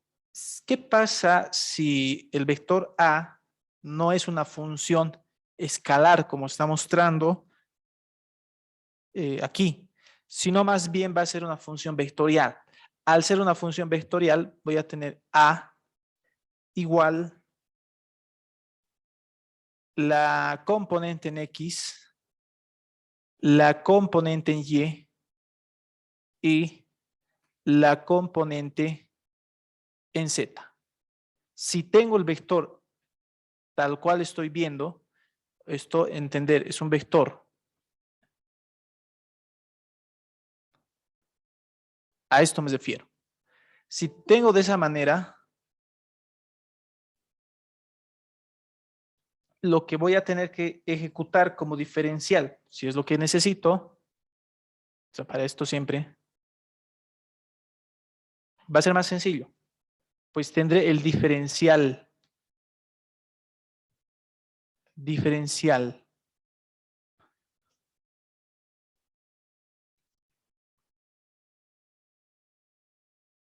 Speaker 1: ¿qué pasa si el vector A no es una función escalar como está mostrando aquí, sino más bien va a ser una función vectorial? Al ser una función vectorial, voy a tener A igual la componente en X, la componente en y la componente en Z. Si tengo el vector tal cual estoy viendo, esto entender, es un vector. A esto me refiero. Si tengo de esa manera, lo que voy a tener que ejecutar como diferencial, si es lo que necesito, o sea, para esto siempre, va a ser más sencillo. Pues tendré el diferencial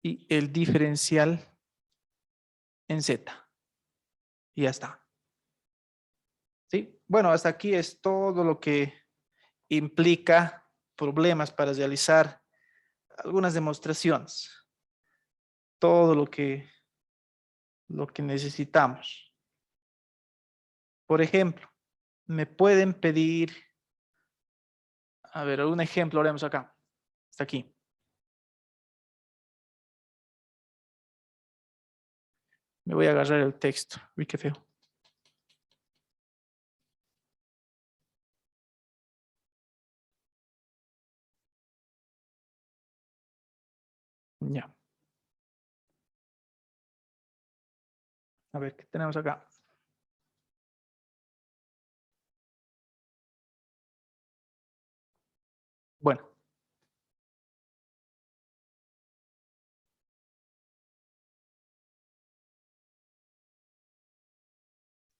Speaker 1: y el diferencial en Z. Y ya está. ¿Sí? Bueno, hasta aquí es todo lo que implica problemas para realizar algunas demostraciones. Todo lo que necesitamos. Por ejemplo, me pueden pedir, a ver, un ejemplo haremos acá. Hasta aquí. Me voy a agarrar el texto. Uy, qué feo. Ya. A ver, ¿qué tenemos acá? Bueno.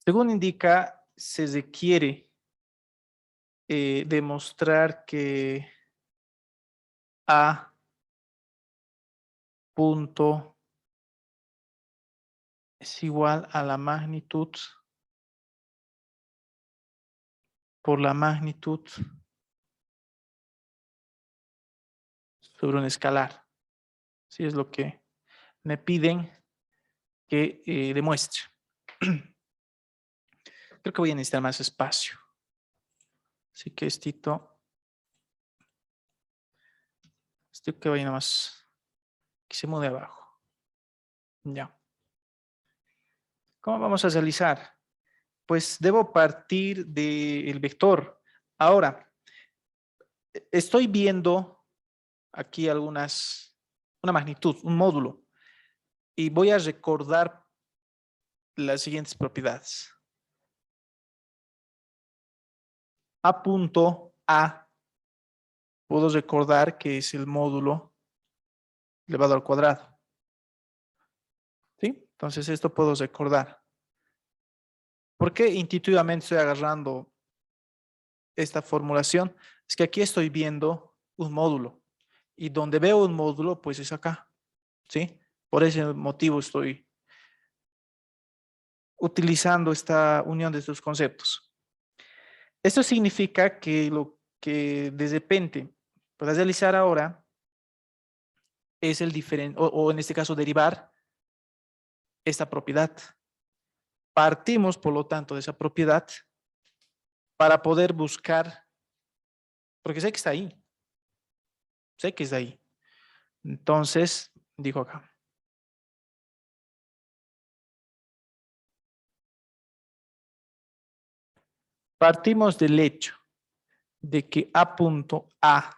Speaker 1: Según indica, se requiere demostrar que A punto es igual a la magnitud por la magnitud sobre un escalar. Sí, es lo que me piden que demuestre. Creo que voy a necesitar más espacio. Así que esto que vaya nomás, que se mude abajo. Ya. ¿Cómo vamos a realizar? Pues debo partir del vector. Ahora, estoy viendo aquí una magnitud, un módulo, y voy a recordar las siguientes propiedades. A punto A, puedo recordar que es el módulo elevado al cuadrado. ¿Sí? Entonces esto puedo recordar. ¿Por qué intuitivamente estoy agarrando esta formulación? Es que aquí estoy viendo un módulo. Y donde veo un módulo, pues es acá, ¿sí? Por ese motivo estoy utilizando esta unión de estos conceptos. Esto significa que lo que de repente puedas realizar ahora es el diferente, o en este caso derivar esta propiedad. Partimos, por lo tanto, de esa propiedad para poder buscar, porque sé que está ahí, sé que está ahí. Entonces, dijo acá. Partimos del hecho de que A punto A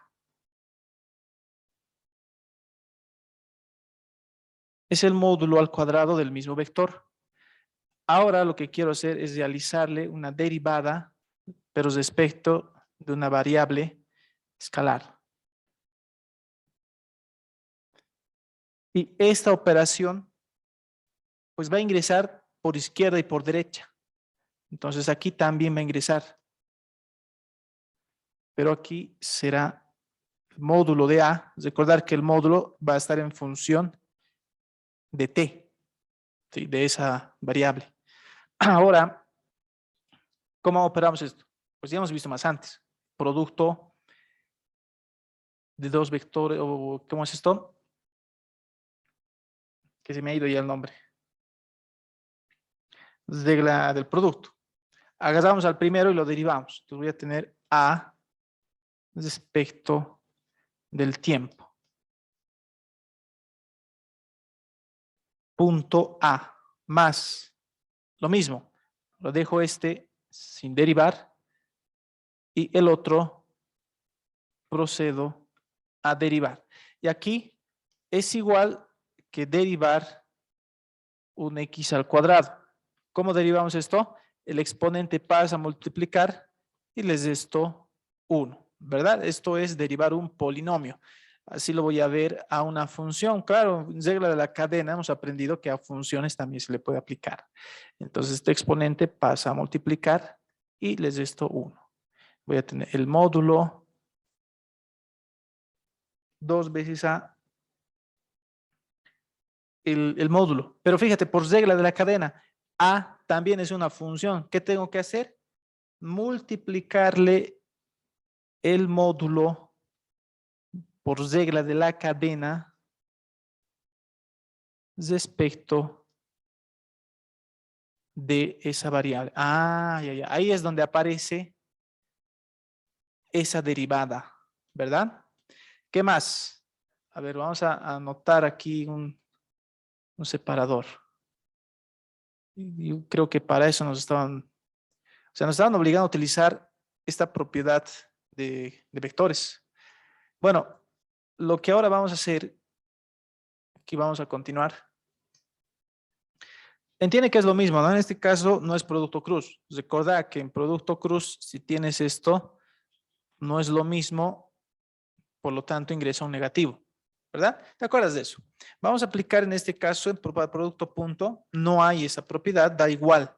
Speaker 1: es el módulo al cuadrado del mismo vector. Ahora lo que quiero hacer es realizarle una derivada, pero respecto de una variable escalar. Y esta operación pues va a ingresar por izquierda y por derecha. Entonces aquí también va a ingresar. Pero aquí será el módulo de A. Recordar que el módulo va a estar en función de T, ¿sí? De esa variable. Ahora, ¿cómo operamos esto? Pues ya hemos visto más antes. Producto de dos vectores, o ¿cómo es esto? Que se me ha ido ya el nombre. Regla del producto. Agarramos al primero y lo derivamos. Entonces voy a tener A respecto del tiempo. Punto A más lo mismo. Lo dejo este sin derivar y el otro procedo a derivar. Y aquí es igual que derivar un x al cuadrado. ¿Cómo derivamos esto? El exponente pasa a multiplicar y les resto 1, ¿verdad? Esto es derivar un polinomio. Así lo voy a ver a una función. Claro, en regla de la cadena hemos aprendido que a funciones también se le puede aplicar. Entonces, este exponente pasa a multiplicar y les resto 1. Voy a tener el módulo 2 veces a el módulo. Pero fíjate, por regla de la cadena, a también es una función. ¿Qué tengo que hacer? Multiplicarle el módulo por regla de la cadena respecto de esa variable. Ah, ya. Ahí es donde aparece esa derivada, ¿verdad? ¿Qué más? A ver, vamos a anotar aquí un separador. Yo creo que para eso nos estaban obligando a utilizar esta propiedad de vectores. Bueno, lo que ahora vamos a hacer, aquí vamos a continuar. Entiende que es lo mismo, ¿no? En este caso no es producto cruz. Recuerda que en producto cruz, si tienes esto, no es lo mismo, por lo tanto ingresa un negativo, ¿verdad? ¿Te acuerdas de eso? Vamos a aplicar en este caso en producto punto, no hay esa propiedad, da igual.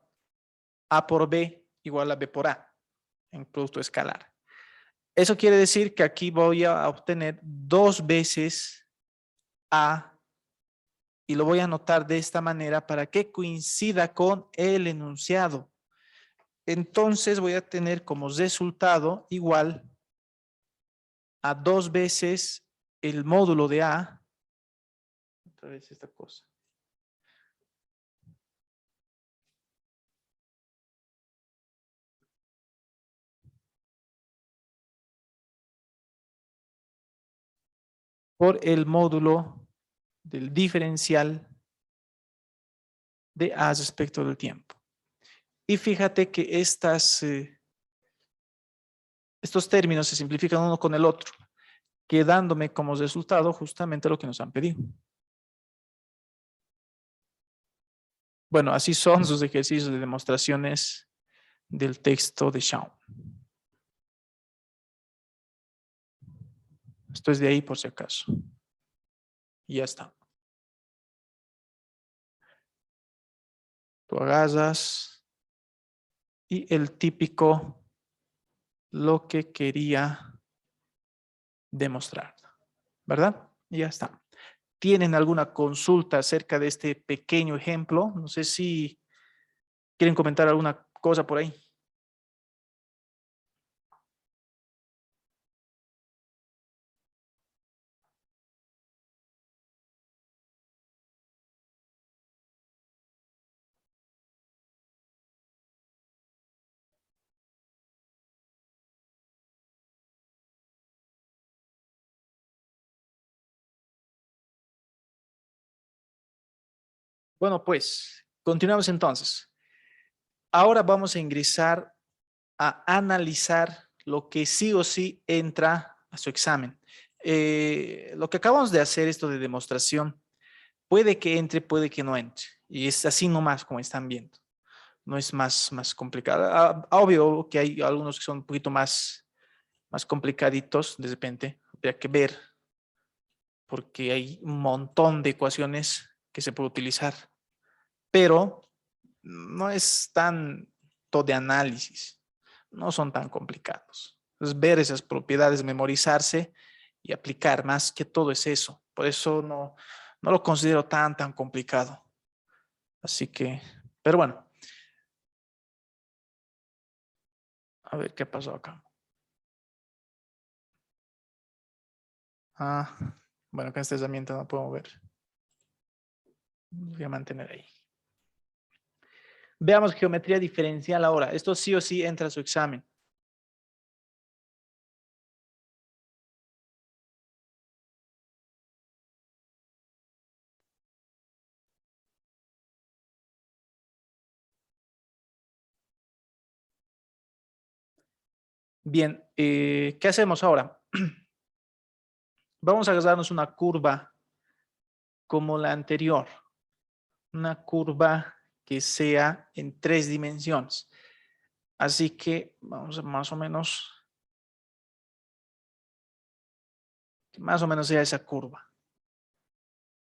Speaker 1: A por B igual a B por A en producto escalar. Eso quiere decir que aquí voy a obtener 2 veces A y lo voy a anotar de esta manera para que coincida con el enunciado. Entonces voy a tener como resultado igual a 2 veces el módulo de A. Otra vez esta cosa. Por el módulo del diferencial de A respecto del tiempo. Y fíjate que estos términos se simplifican uno con el otro, quedándome como resultado justamente lo que nos han pedido. Bueno, así son sus ejercicios de demostraciones del texto de Shawn. Esto es de ahí por si acaso. Y ya está. Tú agarras y el típico lo que quería demostrar. ¿verdad? Y ya está. ¿Tienen alguna consulta acerca de este pequeño ejemplo? No sé si quieren comentar alguna cosa por ahí. Bueno, pues continuamos entonces. Ahora vamos a ingresar a analizar lo que sí o sí entra a su examen. Lo que acabamos de hacer, esto de demostración, puede que entre, puede que no entre. Y es así nomás como están viendo. No es más complicado. Obvio que hay algunos que son un poquito más complicaditos, de repente, habría que ver, porque hay un montón de ecuaciones que se puede utilizar, pero no es tanto de análisis, no son tan complicados. Es ver esas propiedades, memorizarse y aplicar, más que todo es eso. Por eso no lo considero tan complicado. Así que, pero bueno, a ver qué pasó acá. Ah, bueno, con esta herramienta no puedo ver. Voy a mantener ahí. Veamos geometría diferencial ahora. Esto sí o sí entra a su examen. Bien, ¿qué hacemos ahora? Vamos a darnos una curva como la anterior. Una curva que sea en 3 dimensiones. Así que vamos a más o menos sea esa curva.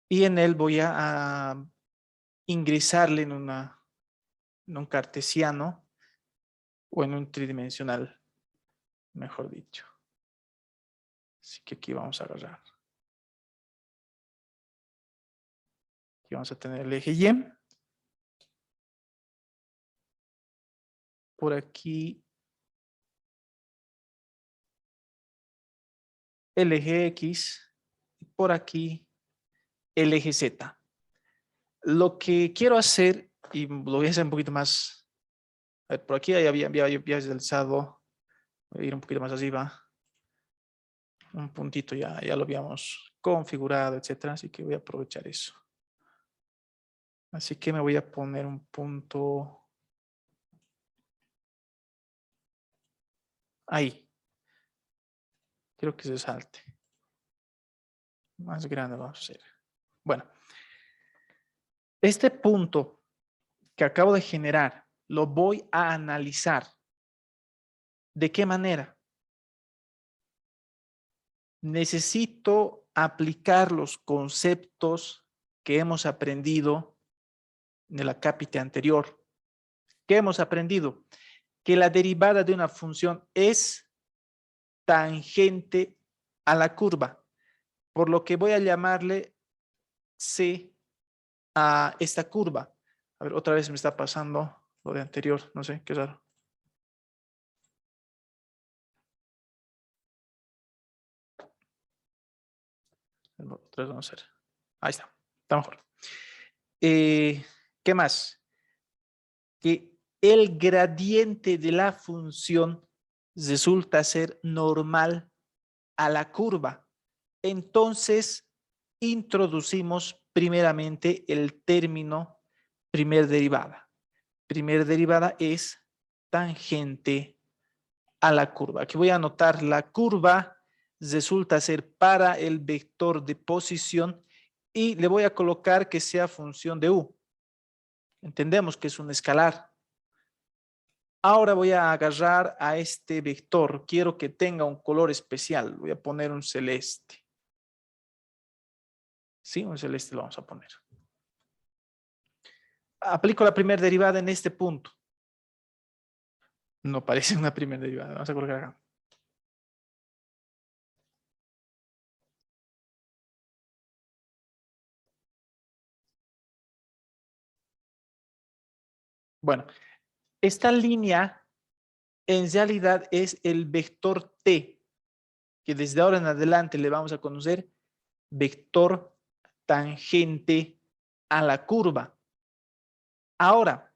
Speaker 1: Y en él voy a ingresarle en un cartesiano o en un tridimensional, mejor dicho. Así que aquí vamos a agarrar. Aquí vamos a tener el eje Y. Por aquí el eje X. Por aquí el eje Z. Lo que quiero hacer, y lo voy a hacer un poquito más, a ver, por aquí había deslizado, voy a ir un poquito más arriba, un puntito ya lo habíamos configurado, etcétera, así que voy a aprovechar eso. Así que me voy a poner un punto ahí. Quiero que se salte. Más grande vamos a hacer. Bueno, este punto que acabo de generar lo voy a analizar. ¿De qué manera? Necesito aplicar los conceptos que hemos aprendido en la cápita anterior. ¿Qué hemos aprendido? Que la derivada de una función es tangente a la curva, por lo que voy a llamarle C a esta curva. A ver, otra vez me está pasando lo de anterior, no sé, qué raro. Otra vez vamos a ver. Ahí está mejor. ¿Qué más? Que el gradiente de la función resulta ser normal a la curva. Entonces, introducimos primeramente el término primer derivada. Primer derivada es tangente a la curva. Aquí voy a anotar la curva resulta ser para el vector de posición y le voy a colocar que sea función de u. Entendemos que es un escalar. Ahora voy a agarrar a este vector. Quiero que tenga un color especial. Voy a poner un celeste. Sí, un celeste lo vamos a poner. Aplico la primera derivada en este punto. No parece una primera derivada. Vamos a colocar acá. Bueno, esta línea en realidad es el vector T, que desde ahora en adelante le vamos a conocer vector tangente a la curva. Ahora,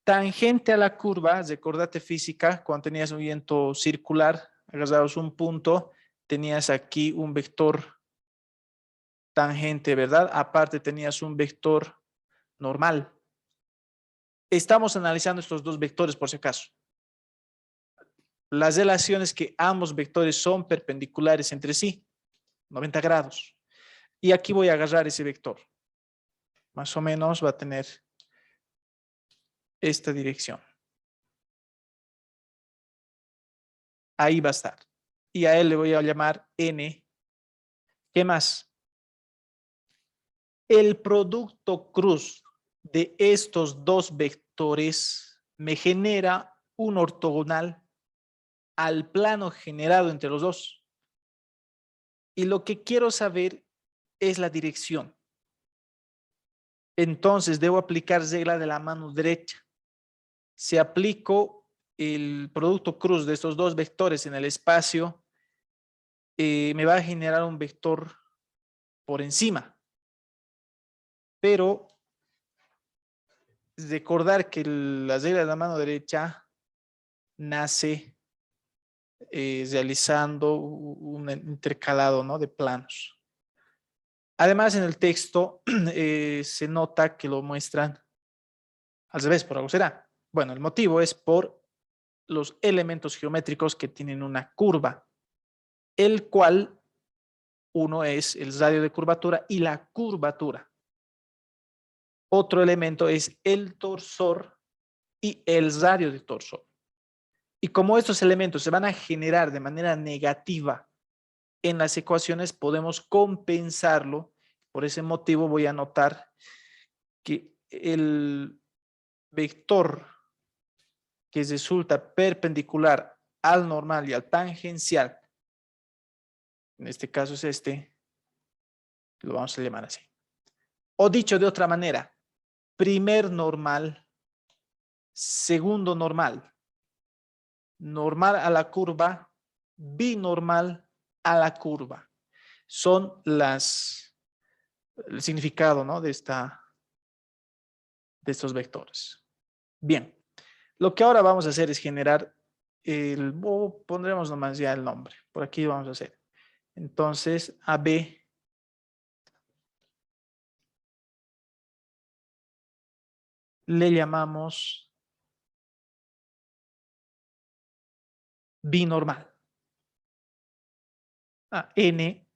Speaker 1: tangente a la curva, recordate física, cuando tenías un viento circular, agarrabas un punto, tenías aquí un vector tangente, ¿verdad? Aparte tenías un vector normal. Estamos analizando estos dos vectores por si acaso. Las relaciones que ambos vectores son perpendiculares entre sí, 90 grados. Y aquí voy a agarrar ese vector. Más o menos va a tener esta dirección. Ahí va a estar. Y a él le voy a llamar N. ¿Qué más? El producto cruz de estos dos vectores me genera un ortogonal al plano generado entre los dos. Y lo que quiero saber es la dirección. Entonces debo aplicar regla de la mano derecha. Si aplico el producto cruz de estos dos vectores en el espacio, me va a generar un vector por encima. Pero recordar que la regla de la mano derecha nace realizando un intercalado, ¿no?, de planos. Además, en el texto se nota que lo muestran al revés, por algo será. Bueno, el motivo es por los elementos geométricos que tienen una curva, el cual uno es el radio de curvatura y la curvatura. Otro elemento es el torsor y el radio de torsor. Y como estos elementos se van a generar de manera negativa en las ecuaciones, podemos compensarlo. Por ese motivo voy a anotar que el vector que resulta perpendicular al normal y al tangencial, en este caso es este, lo vamos a llamar así. O dicho de otra manera, primer normal, segundo normal, normal a la curva, binormal a la curva. Son el significado, ¿no?, de estos vectores. Bien, lo que ahora vamos a hacer es generar pondremos nomás ya el nombre. Por aquí vamos a hacer. Entonces, AB le llamamos binormal. A N,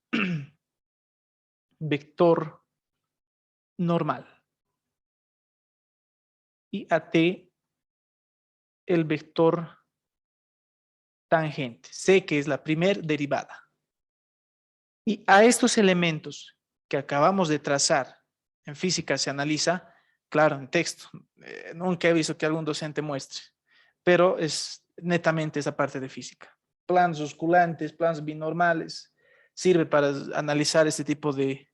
Speaker 1: vector normal. Y a T, el vector tangente. Sé que es la primer derivada. Y a estos elementos que acabamos de trazar en física se analiza, claro, en texto. Nunca he visto que algún docente muestre, pero es netamente esa parte de física. Planos osculantes, planos binormales, sirve para analizar este tipo de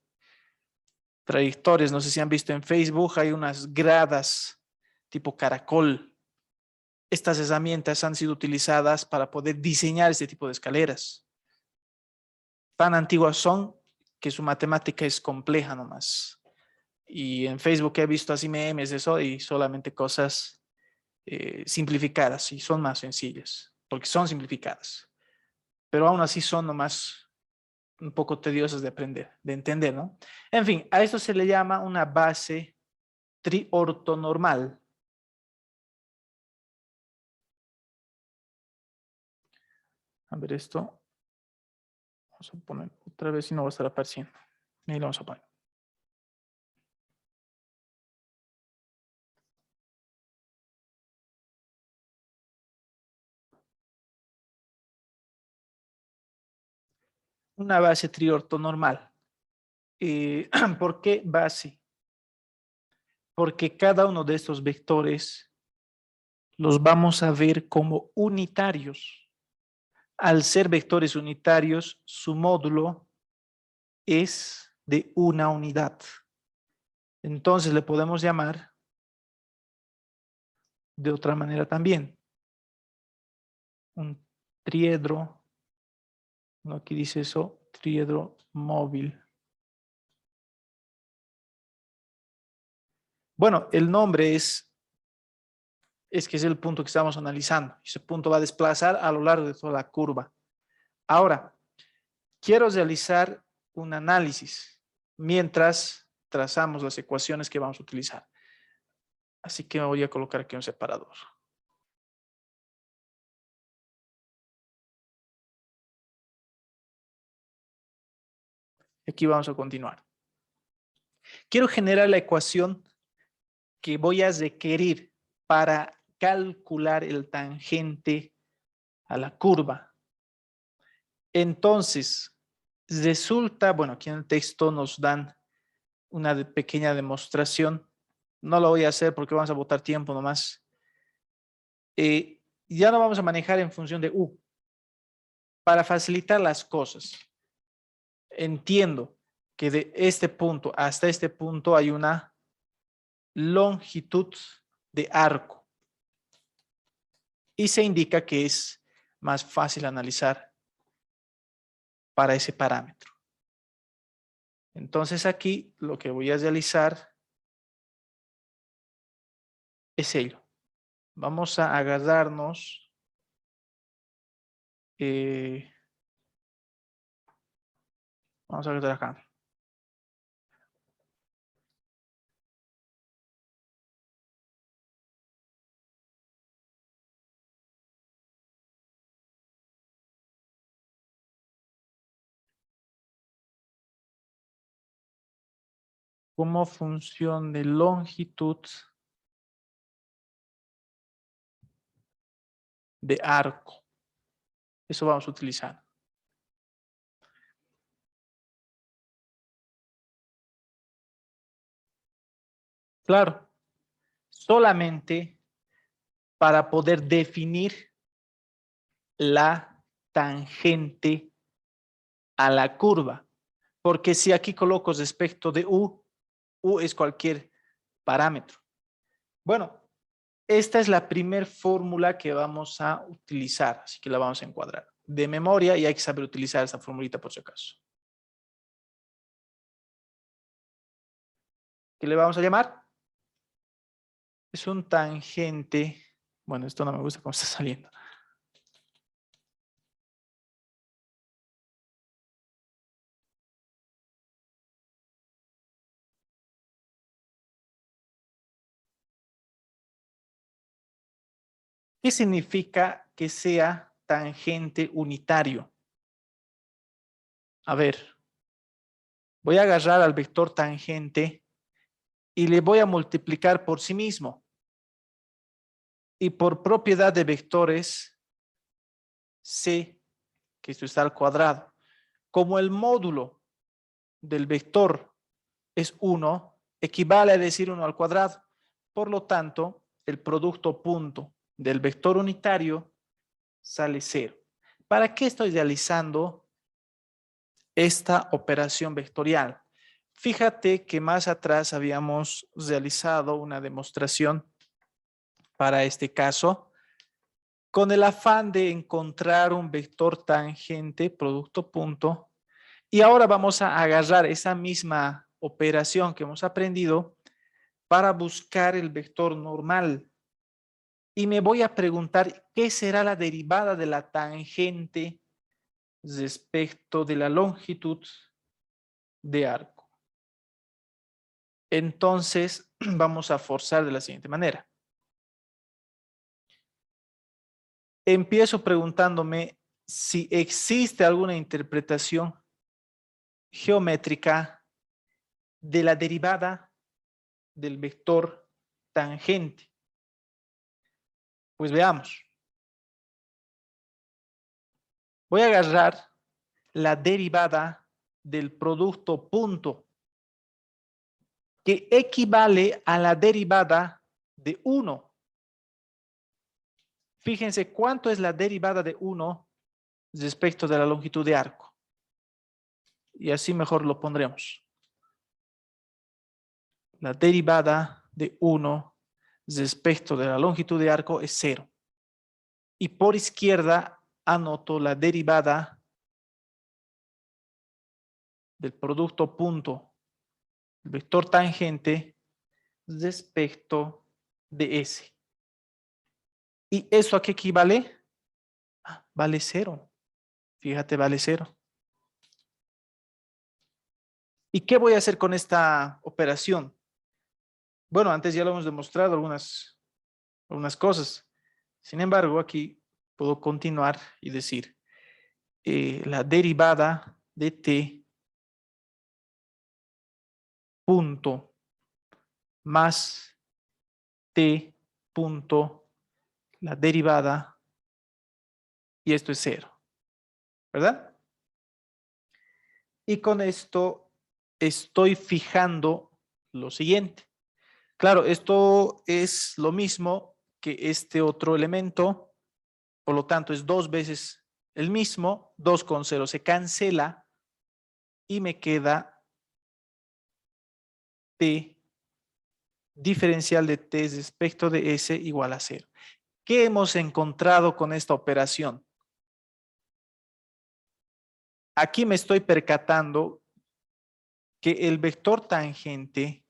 Speaker 1: trayectorias. No sé si han visto en Facebook, hay unas gradas tipo caracol. Estas herramientas han sido utilizadas para poder diseñar este tipo de escaleras. Tan antiguas son que su matemática es compleja nomás. Y en Facebook he visto así memes de eso y solamente cosas simplificadas y son más sencillas, porque son simplificadas. Pero aún así son nomás un poco tediosas de aprender, de entender, ¿no? En fin, a esto se le llama una base triortonormal. A ver esto. Vamos a poner otra vez y no va a estar apareciendo. Ahí lo vamos a poner. Una base triortonormal. ¿Por qué base? Porque cada uno de estos vectores los vamos a ver como unitarios. Al ser vectores unitarios, su módulo es de una unidad. Entonces le podemos llamar de otra manera también. Un triedro, no, aquí dice eso, triedro móvil. Bueno, el nombre es que es el punto que estamos analizando. Ese punto va a desplazar a lo largo de toda la curva. Ahora, quiero realizar un análisis mientras trazamos las ecuaciones que vamos a utilizar. Así que me voy a colocar aquí un separador. Aquí vamos a continuar. Quiero generar la ecuación que voy a requerir para calcular el tangente a la curva. Entonces, resulta, bueno, aquí en el texto nos dan una pequeña demostración. No lo voy a hacer porque vamos a botar tiempo nomás. Ya no vamos a manejar en función de U. Para facilitar las cosas, entiendo que de este punto hasta este punto hay una longitud de arco. Y se indica que es más fácil analizar para ese parámetro. Entonces aquí lo que voy a realizar es ello. Vamos a agarrarnos vamos a agarrar acá. Como función de longitud de arco. Eso vamos a utilizar. Claro, solamente para poder definir la tangente a la curva. Porque si aquí coloco respecto de U, U es cualquier parámetro. Bueno, esta es la primera fórmula que vamos a utilizar, así que la vamos a encuadrar de memoria y hay que saber utilizar esta formulita por si acaso. ¿Qué le vamos a llamar? Es un tangente. Bueno, esto no me gusta cómo está saliendo. ¿Qué significa que sea tangente unitario? A ver, voy a agarrar al vector tangente y le voy a multiplicar por sí mismo. Y por propiedad de vectores, sé que esto está al cuadrado. Como el módulo del vector es 1, equivale a decir 1 al cuadrado. Por lo tanto, el producto punto del vector unitario sale 0. ¿Para qué estoy realizando esta operación vectorial? Fíjate que más atrás habíamos realizado una demostración para este caso con el afán de encontrar un vector tangente, producto punto, y ahora vamos a agarrar esa misma operación que hemos aprendido para buscar el vector normal. Y me voy a preguntar qué será la derivada de la tangente respecto de la longitud de arco. Entonces, vamos a forzar de la siguiente manera. Empiezo preguntándome si existe alguna interpretación geométrica de la derivada del vector tangente. Pues veamos. Voy a agarrar la derivada del producto punto, que equivale a la derivada de 1. Fíjense cuánto es la derivada de 1 respecto de la longitud de arco. Y así mejor lo pondremos. La derivada de 1 respecto de la longitud de arco es 0. Y por izquierda anoto la derivada del producto punto, el vector tangente respecto de S. ¿Y eso a qué equivale? Vale 0. Fíjate, vale 0. ¿Y qué voy a hacer con esta operación? Bueno, antes ya lo hemos demostrado algunas cosas. Sin embargo, aquí puedo continuar y decir la derivada de t punto más t punto la derivada y esto es 0, ¿verdad? Y con esto estoy fijando lo siguiente. Claro, esto es lo mismo que este otro elemento, por lo tanto es 2 veces el mismo, 2 con 0 se cancela y me queda t diferencial de t respecto de s igual a 0. ¿Qué hemos encontrado con esta operación? Aquí me estoy percatando que el vector tangente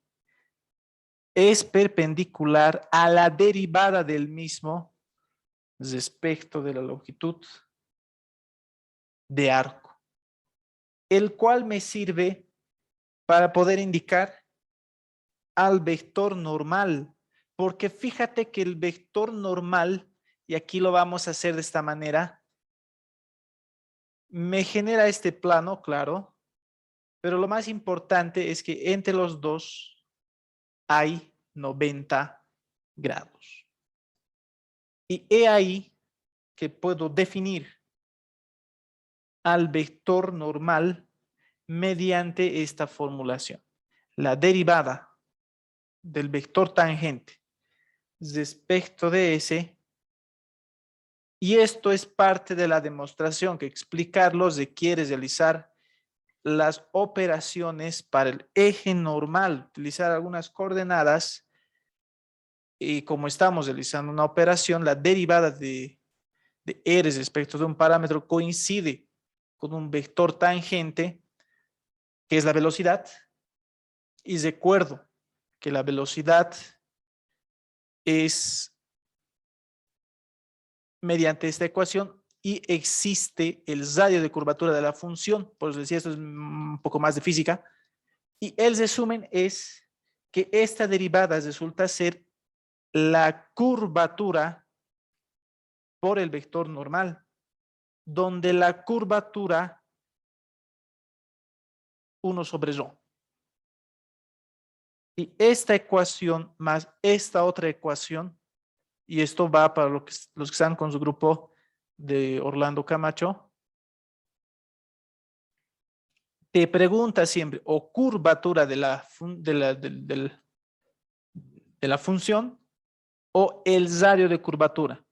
Speaker 1: es perpendicular a la derivada del mismo respecto de la longitud de arco, el cual me sirve para poder indicar al vector normal, porque fíjate que el vector normal, y aquí lo vamos a hacer de esta manera, me genera este plano, claro, pero lo más importante es que entre los dos hay 90 grados. Y he ahí que puedo definir al vector normal mediante esta formulación. La derivada del vector tangente respecto de S, y esto es parte de la demostración que explicarlo requiere realizar las operaciones para el eje normal, utilizar algunas coordenadas y como estamos realizando una operación, la derivada de R respecto de un parámetro coincide con un vector tangente que es la velocidad, y recuerdo que la velocidad es mediante esta ecuación y existe el radio de curvatura de la función, por eso decía, esto es un poco más de física, y el resumen es que esta derivada resulta ser la curvatura por el vector normal, donde la curvatura 1 sobre ρ. Y esta ecuación más esta otra ecuación, y esto va para los que están con su grupo de Orlando Camacho, te pregunta siempre o curvatura de la función o el radio de curvatura.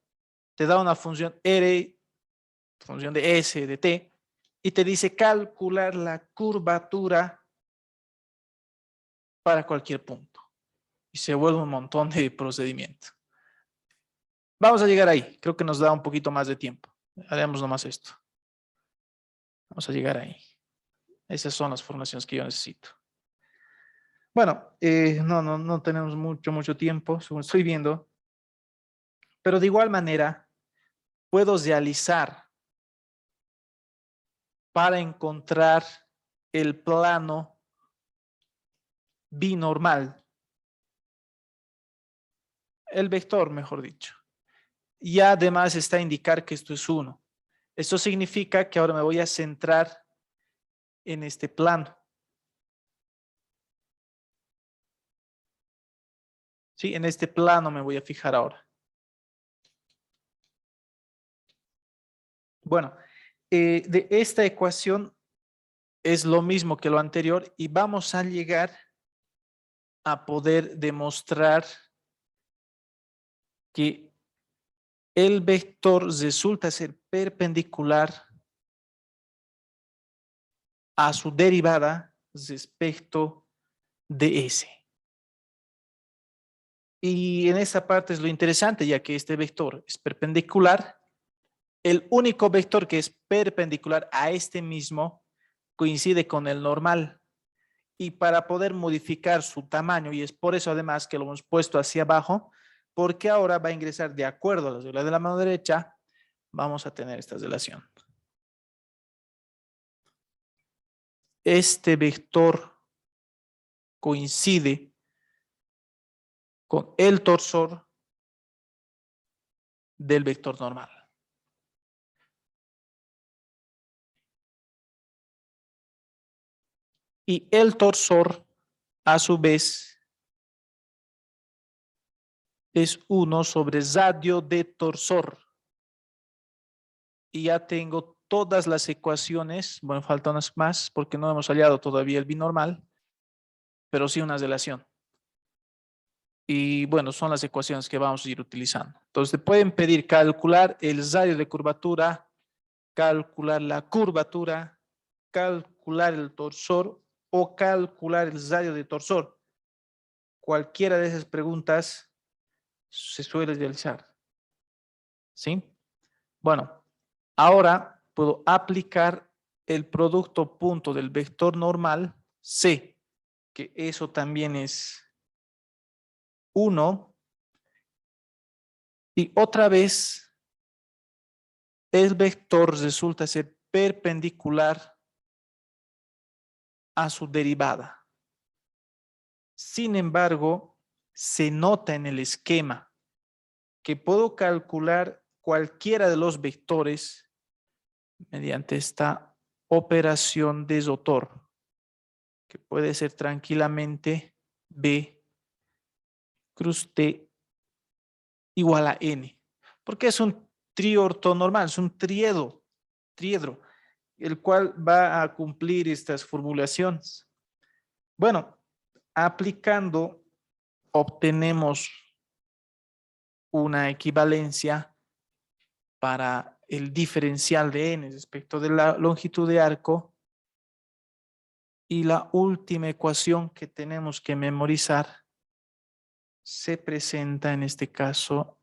Speaker 1: Te da una función R, función de S, de T, y te dice calcular la curvatura para cualquier punto. Y se vuelve un montón de procedimiento. Vamos a llegar ahí. Creo que nos da un poquito más de tiempo. Haremos nomás esto. Vamos a llegar ahí. Esas son las formulaciones que yo necesito. Bueno, no tenemos mucho tiempo, según estoy viendo. Pero de igual manera, puedo realizar para encontrar el plano binormal. El vector, mejor dicho. Y además está a indicar que esto es 1. Esto significa que ahora me voy a centrar en este plano. ¿Sí? En este plano me voy a fijar ahora. Bueno, de esta ecuación es lo mismo que lo anterior y vamos a llegar a poder demostrar que el vector resulta ser perpendicular a su derivada respecto de S. Y en esta parte es lo interesante, ya que este vector es perpendicular. El único vector que es perpendicular a este mismo coincide con el normal. Y para poder modificar su tamaño, y es por eso además que lo hemos puesto hacia abajo, porque ahora va a ingresar de acuerdo a la regla de la mano derecha, vamos a tener esta relación. Este vector coincide con el torsor del vector normal. Y el torsor, a su vez, es 1 sobre radio de torsor. Y ya tengo todas las ecuaciones, bueno, faltan unas más porque no hemos hallado todavía el binormal, pero sí una relación. Y bueno, son las ecuaciones que vamos a ir utilizando. Entonces, te pueden pedir calcular el radio de curvatura, calcular la curvatura, calcular el torsor o calcular el radio de torsor. Cualquiera de esas preguntas se suele realizar. ¿Sí? Bueno, ahora puedo aplicar el producto punto del vector normal C, que eso también es 1. Y otra vez, el vector resulta ser perpendicular a su derivada. Sin embargo, se nota en el esquema que puedo calcular cualquiera de los vectores mediante esta operación de Zotor, que puede ser tranquilamente B cruz T igual a N, porque es un triortonormal, es un triedro, el cual va a cumplir estas formulaciones. Bueno, aplicando obtenemos una equivalencia para el diferencial de n respecto de la longitud de arco, y la última ecuación que tenemos que memorizar se presenta en este caso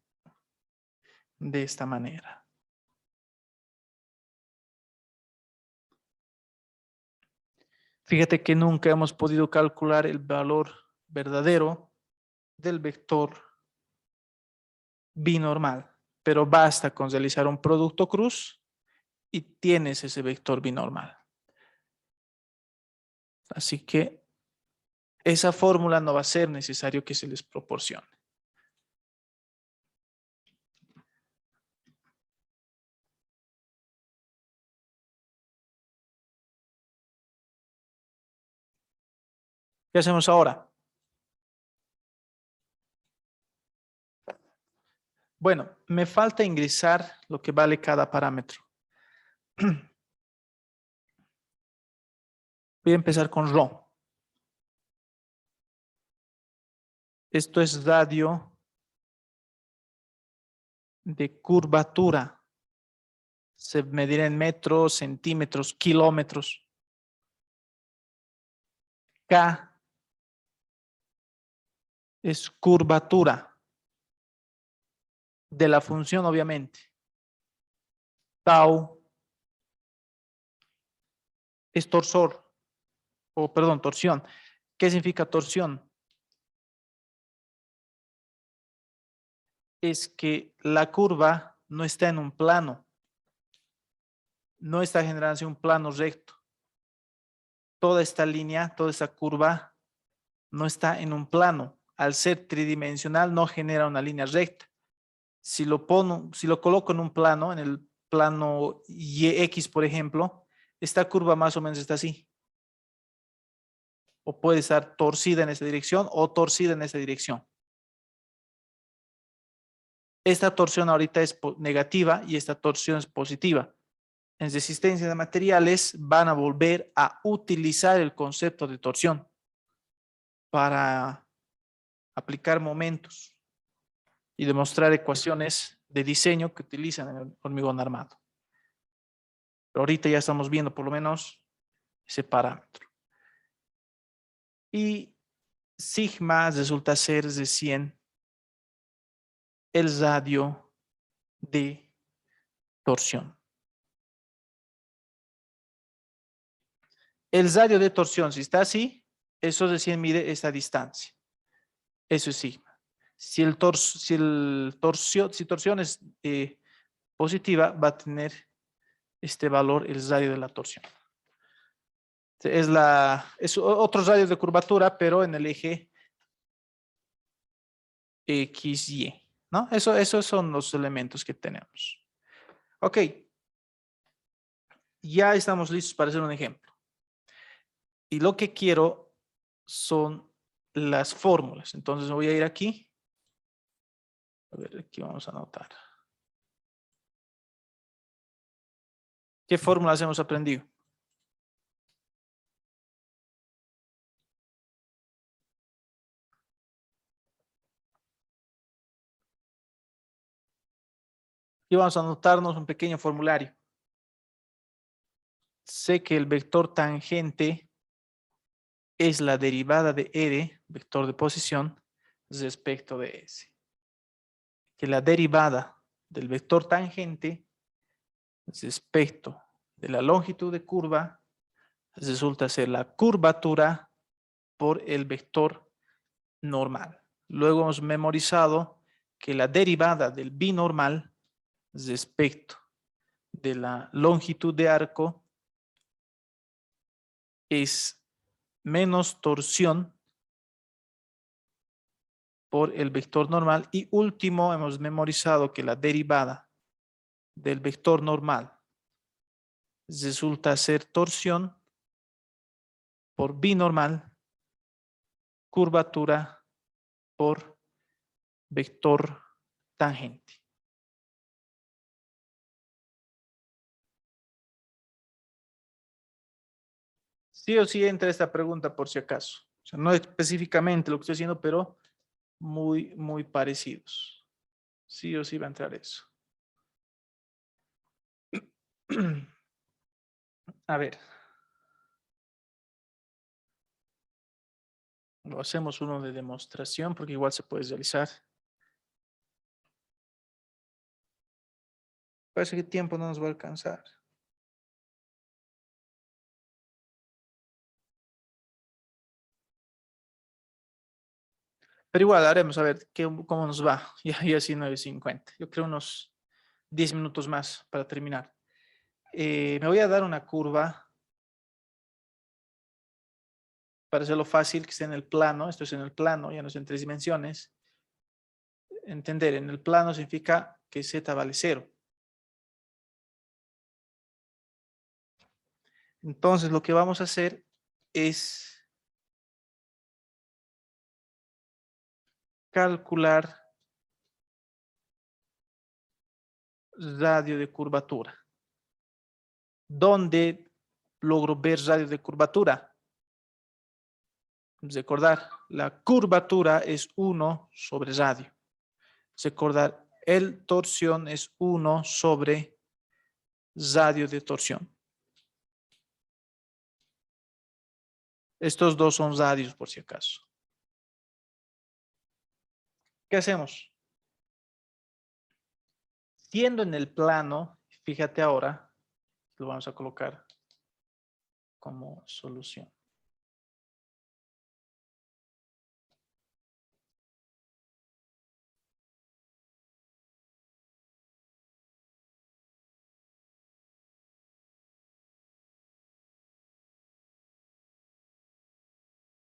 Speaker 1: de esta manera. Fíjate que nunca hemos podido calcular el valor verdadero del vector binormal, pero basta con realizar un producto cruz y tienes ese vector binormal. Así que esa fórmula no va a ser necesario que se les proporcione. ¿Qué hacemos ahora? Bueno, me falta ingresar lo que vale cada parámetro. Voy a empezar con ρ. Esto es radio de curvatura. Se medirá en metros, centímetros, kilómetros. K es curvatura de la función, obviamente. Tau es torsor, o perdón, torsión. ¿Qué significa torsión? Es que la curva no está en un plano, no está generándose un plano recto. Toda esta línea, toda esta curva no está en un plano. Al ser tridimensional no genera una línea recta. Si lo coloco en un plano, en el plano YX, por ejemplo, esta curva más o menos está así. O puede estar torcida en esta dirección o torcida en esta dirección. Esta torsión ahorita es negativa y esta torsión es positiva. En resistencia de materiales van a volver a utilizar el concepto de torsión para aplicar momentos y demostrar ecuaciones de diseño que utilizan en el hormigón armado. Pero ahorita ya estamos viendo por lo menos ese parámetro. Y sigma resulta ser de 100 el radio de torsión. El radio de torsión, si está así, eso recién mide esta distancia. Eso es sigma. Si torsión es positiva, va a tener este valor, el radio de la torsión. Es otro radio de curvatura, pero en el eje XY, ¿no? Esos son los elementos que tenemos. Ok. Ya estamos listos para hacer un ejemplo. Y lo que quiero son las fórmulas. Entonces me voy a ir aquí. A ver, aquí vamos a anotar. ¿Qué fórmulas hemos aprendido? Y vamos a anotarnos un pequeño formulario. Sé que el vector tangente es la derivada de R, vector de posición, respecto de S. Que la derivada del vector tangente respecto de la longitud de curva resulta ser la curvatura por el vector normal. Luego hemos memorizado que la derivada del binormal respecto de la longitud de arco es menos torsión por el vector normal. Y último, hemos memorizado que la derivada del vector normal resulta ser torsión por binormal, curvatura por vector tangente. Sí o sí entra esta pregunta por si acaso. O sea, no específicamente lo que estoy haciendo, pero muy parecidos. Sí o sí va a entrar eso. A ver. Lo hacemos uno de demostración porque igual se puede realizar. Parece que el tiempo no nos va a alcanzar. Pero igual haremos a ver cómo nos va. Ya así 9:50. Yo creo unos 10 minutos más para terminar. Me voy a dar una curva para hacerlo fácil, que esté en el plano. Esto es en el plano, ya no es en 3 dimensiones. Entender, en el plano significa que z vale 0. Entonces lo que vamos a hacer es calcular radio de curvatura. ¿Dónde logro ver radio de curvatura? Recordar, la curvatura es 1 sobre radio. Recordar, el torsión es 1 sobre radio de torsión. Estos dos son radios por si acaso. ¿Qué hacemos? Siendo en el plano, fíjate ahora, lo vamos a colocar como solución.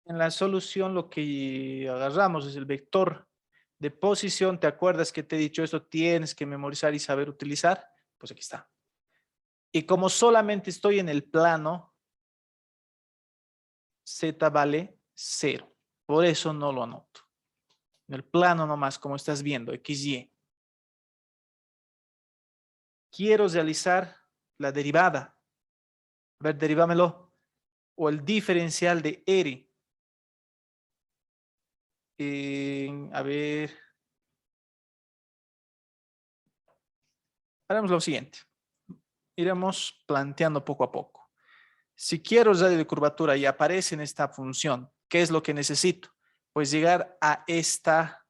Speaker 1: En la solución lo que agarramos es el vector de posición. ¿Te acuerdas que te he dicho esto? Tienes que memorizar y saber utilizar. Pues aquí está. Y como solamente estoy en el plano, z vale 0. Por eso no lo anoto. En el plano nomás, como estás viendo, XY. Quiero realizar la derivada. A ver, derivámelo. O el diferencial de R. A ver. Haremos lo siguiente. Iremos planteando poco a poco. Si quiero radio de curvatura y aparece en esta función, ¿qué es lo que necesito? Pues llegar a esta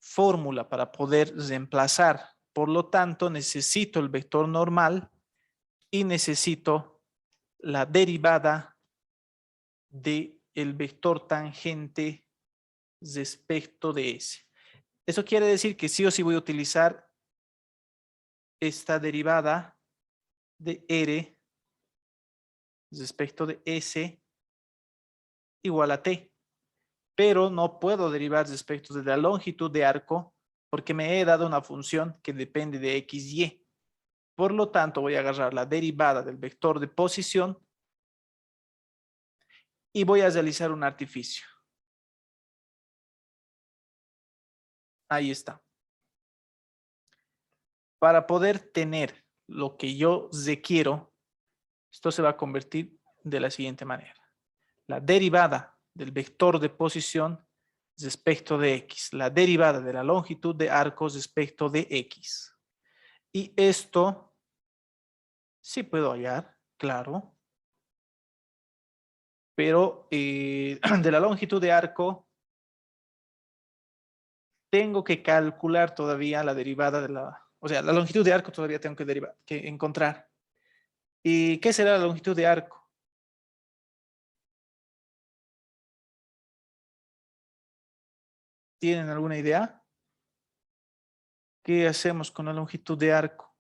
Speaker 1: fórmula para poder reemplazar. Por lo tanto, necesito el vector normal y necesito la derivada del vector tangente respecto de S. Eso quiere decir que sí o sí voy a utilizar esta derivada de R respecto de S igual a T. Pero no puedo derivar respecto de la longitud de arco porque me he dado una función que depende de X, Y. Por lo tanto, voy a agarrar la derivada del vector de posición y voy a realizar un artificio. Ahí está. Para poder tener lo que yo requiero, esto se va a convertir de la siguiente manera. La derivada del vector de posición respecto de X. La derivada de la longitud de arcos respecto de X. Y esto sí puedo hallar, claro. Pero de la longitud de arco tengo que calcular todavía la derivada de la... O sea, la longitud de arco todavía tengo que encontrar. ¿Y qué será la longitud de arco? ¿Tienen alguna idea? ¿Qué hacemos con la longitud de arco?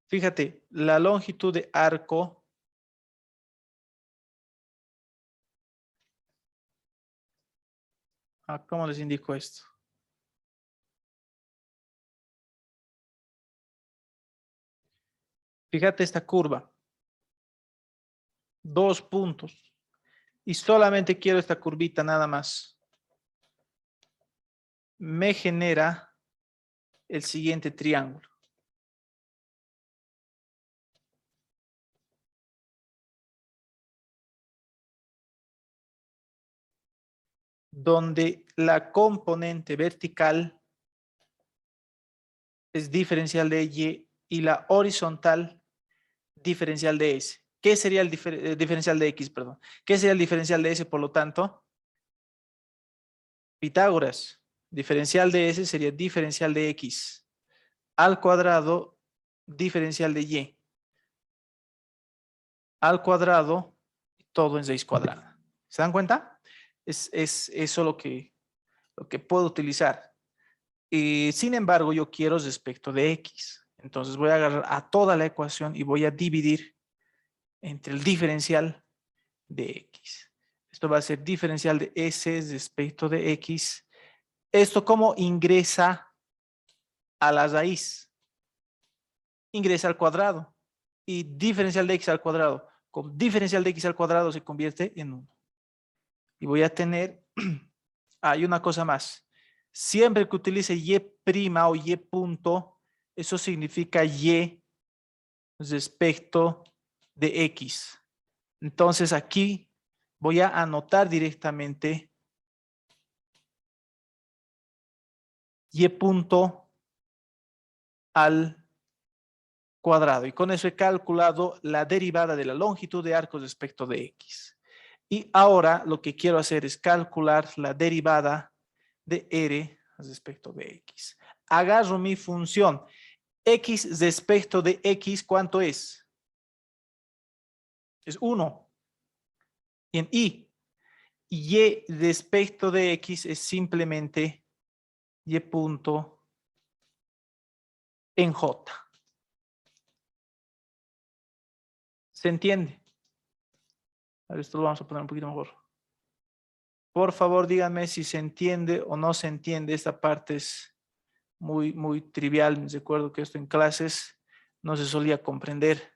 Speaker 1: Fíjate, la longitud de arco ¿cómo les indico esto? Fíjate esta curva. 2 puntos. Y solamente quiero esta curvita nada más. Me genera el siguiente triángulo. Donde la componente vertical es diferencial de Y la horizontal diferencial de S. ¿Qué sería el diferencial de X? Perdón. ¿Qué sería el diferencial de S, por lo tanto? Pitágoras. Diferencial de S sería diferencial de X al cuadrado diferencial de Y al cuadrado, todo en raíz cuadrada. ¿Se dan cuenta? Es eso lo que puedo utilizar. Sin embargo, yo quiero respecto de X. Entonces voy a agarrar a toda la ecuación y voy a dividir entre el diferencial de X. Esto va a ser diferencial de S respecto de X. ¿Esto cómo ingresa a la raíz? Ingresa al cuadrado. Y diferencial de X al cuadrado. Con diferencial de X al cuadrado se convierte en 1. Y voy a tener, hay una cosa más. Siempre que utilice Y' o Y punto, eso significa Y respecto de X. Entonces aquí voy a anotar directamente Y punto al cuadrado. Y con eso he calculado la derivada de la longitud de arco respecto de X. Y ahora lo que quiero hacer es calcular la derivada de R respecto de X. Agarro mi función. X respecto de X, ¿cuánto es? Es 1. Y en Y respecto de X es simplemente Y punto en J. ¿Se entiende? A ver, esto lo vamos a poner un poquito mejor. Por favor, díganme si se entiende o no se entiende. Esta parte es muy trivial. Recuerdo que esto en clases no se solía comprender.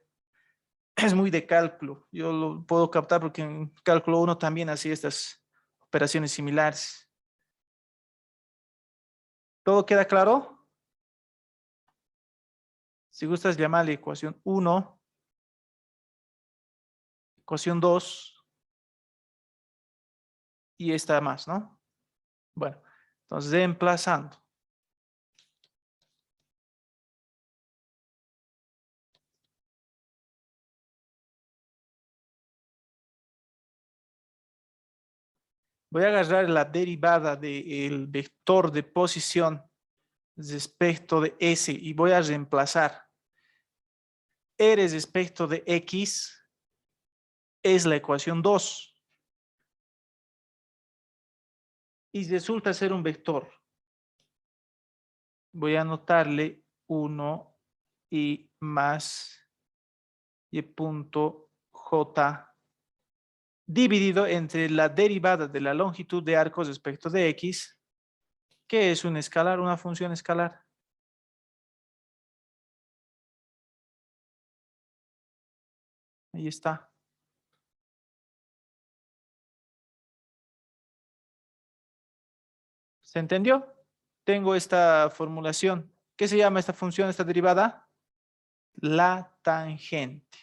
Speaker 1: Es muy de cálculo. Yo lo puedo captar porque en cálculo 1 también hacía estas operaciones similares. ¿Todo queda claro? Si gustas llamarle ecuación 1, ecuación 2 y esta más, ¿no? Bueno, entonces reemplazando. Voy a agarrar la derivada del vector de posición respecto de S y voy a reemplazar R respecto de X es la ecuación 2 y resulta ser un vector. Voy a anotarle 1 y más y punto J dividido entre la derivada de la longitud de arco respecto de X, que es un escalar, una función escalar. Ahí está. ¿Se entendió? Tengo esta formulación. ¿Qué se llama esta función, esta derivada? La tangente.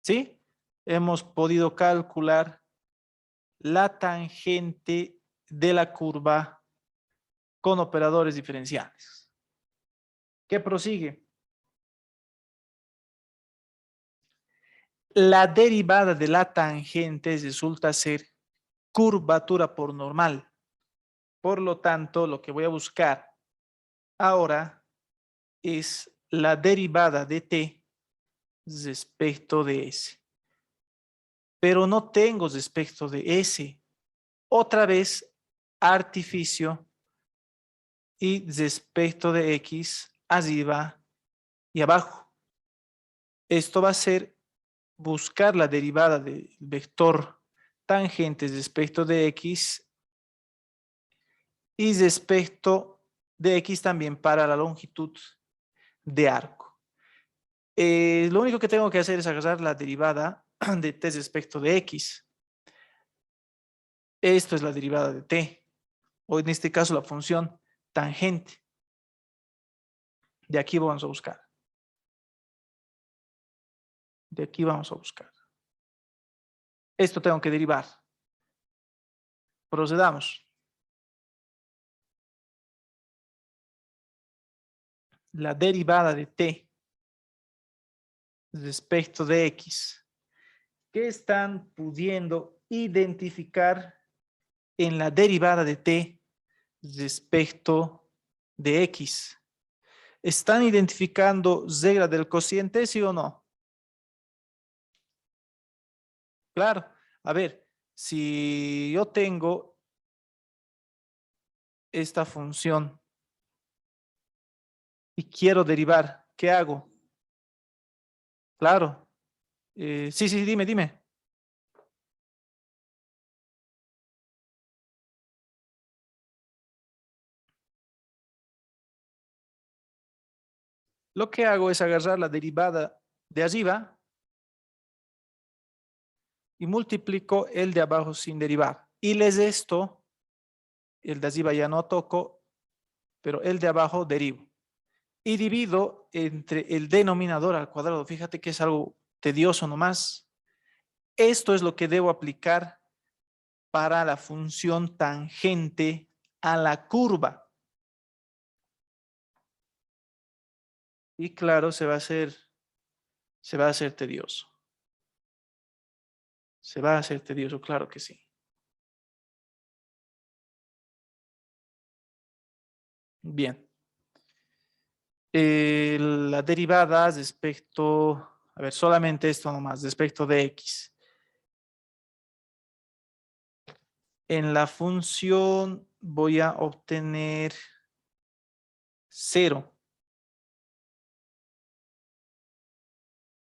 Speaker 1: ¿Sí? Hemos podido calcular la tangente de la curva con operadores diferenciales. ¿Qué prosigue? La derivada de la tangente resulta ser curvatura por normal. Por lo tanto, lo que voy a buscar ahora es la derivada de t respecto de s. Pero no tengo respecto de s. Otra vez, artificio y respecto de x arriba y abajo. Esto va a ser buscar la derivada del vector tangente respecto de x y respecto de x también para la longitud de arco. Lo único que tengo que hacer es agarrar la derivada de t respecto de x. Esto es la derivada de t, o en este caso la función tangente. De aquí vamos a buscar. De aquí vamos a buscar. Esto tengo que derivar. Procedamos. La derivada de t respecto de x. ¿Qué están pudiendo identificar en la derivada de t respecto de x? ¿Están identificando regla del cociente, sí o no? Claro. A ver, si yo tengo esta función y quiero derivar, ¿qué hago? Claro. Sí, dime. Lo que hago es agarrar la derivada de arriba y multiplico el de abajo sin derivar. Y les esto, el de arriba ya no toco, pero el de abajo derivo. Y divido entre el denominador al cuadrado. Fíjate que es algo tedioso nomás. Esto es lo que debo aplicar para la función tangente a la curva. Y claro, se va a hacer tedioso. Se va a hacer tedioso, claro que sí. Bien. La derivada respecto, a ver, solamente esto nomás, respecto de x. En la función voy a obtener 0.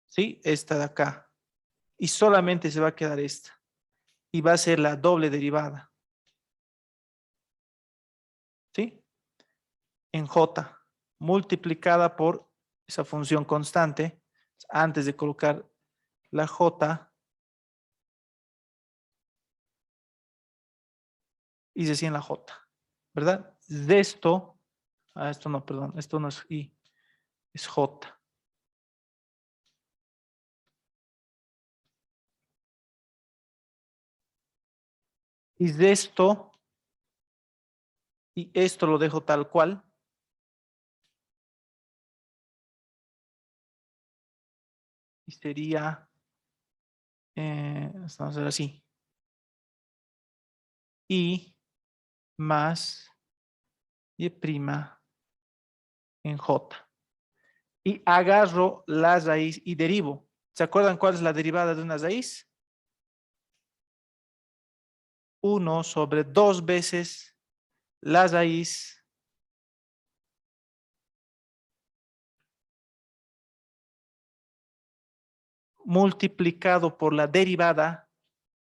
Speaker 1: ¿Sí? Esta de acá. Y solamente se va a quedar esta. Y va a ser la doble derivada. ¿Sí? En j, multiplicada por esa función constante. Antes de colocar la j, hice así en la j. ¿Verdad? De esto, esto no, perdón, esto no es i, es j. Y de esto, y esto lo dejo tal cual. Y sería, vamos a hacer así. I más Y' en J. Y agarro la raíz y derivo. ¿Se acuerdan cuál es la derivada de una raíz? 1 sobre 2 veces la raíz multiplicado por la derivada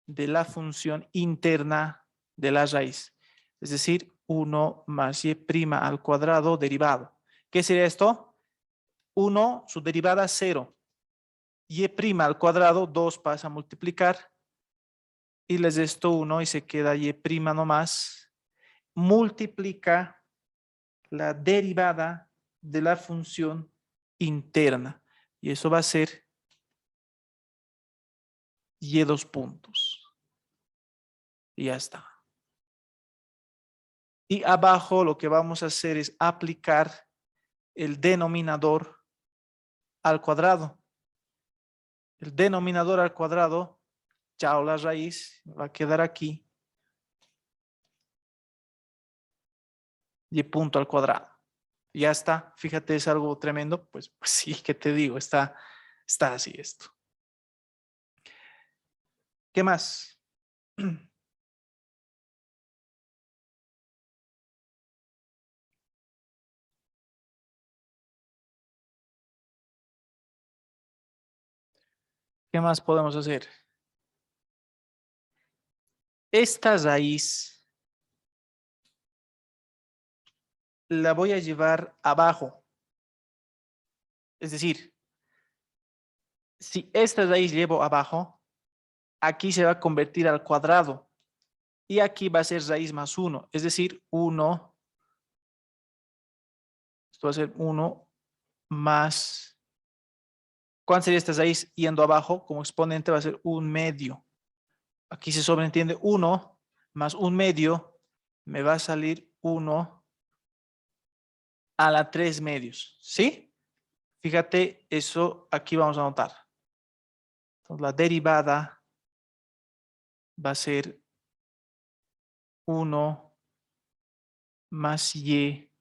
Speaker 1: de la función interna de la raíz. Es decir, 1 más y' al cuadrado derivado. ¿Qué sería esto? 1, su derivada 0. Y' al cuadrado, 2 pasa a multiplicar. Y les resto 1 y se queda y' nomás. Multiplica la derivada de la función interna. Y eso va a ser y 2 puntos. Y ya está. Y abajo lo que vamos a hacer es aplicar el denominador al cuadrado. El denominador al cuadrado, chao la raíz, va a quedar aquí. Y punto al cuadrado. Ya está. Fíjate, es algo tremendo. Pues sí, ¿qué te digo? Está así esto. ¿Qué más? ¿Qué más podemos hacer? Esta raíz la voy a llevar abajo. Es decir, si esta raíz llevo abajo, aquí se va a convertir al cuadrado. Y aquí va a ser raíz más 1. Es decir, 1. Esto va a ser 1 más. ¿Cuál sería esta raíz yendo abajo? Como exponente va a ser 1 medio. Aquí se sobreentiende 1 más 1 medio. Me va a salir 1 a la 3 medios. ¿Sí? Fíjate, eso aquí vamos a anotar. Entonces, la derivada va a ser 1 más y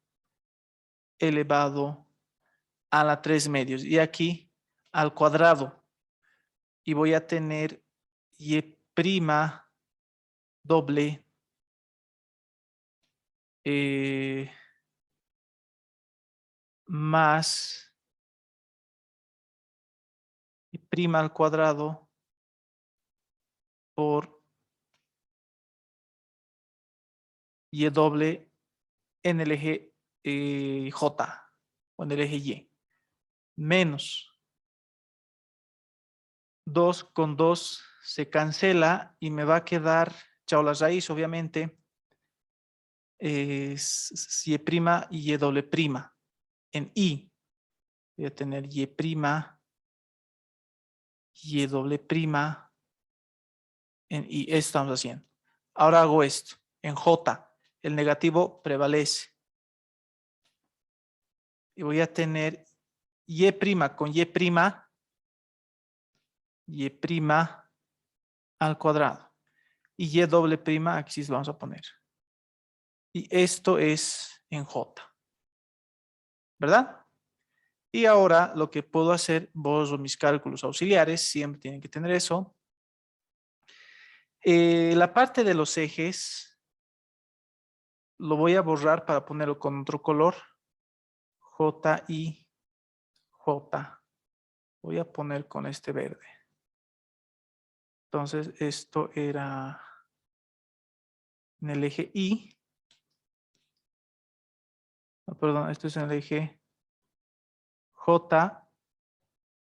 Speaker 1: elevado a la 3 medios. Y aquí al cuadrado. Y voy a tener y' doble más y' al cuadrado por y doble en el eje J o en el eje Y. Menos 2 con 2 se cancela y me va a quedar, chao la raíz obviamente, y' y y doble prima. En I voy a tener y' y doble prima en I. Esto estamos haciendo. Ahora hago esto. En J, el negativo prevalece. Y voy a tener y' con y', y' al cuadrado. Y y doble prima, aquí sí lo vamos a poner. Y esto es en J. ¿Verdad? Y ahora lo que puedo hacer, borro mis cálculos auxiliares, siempre tienen que tener eso. La parte de los ejes lo voy a borrar para ponerlo con otro color. J, I, J. Voy a poner con este verde. Entonces, esto era en el eje I. No, perdón, esto es en el eje J.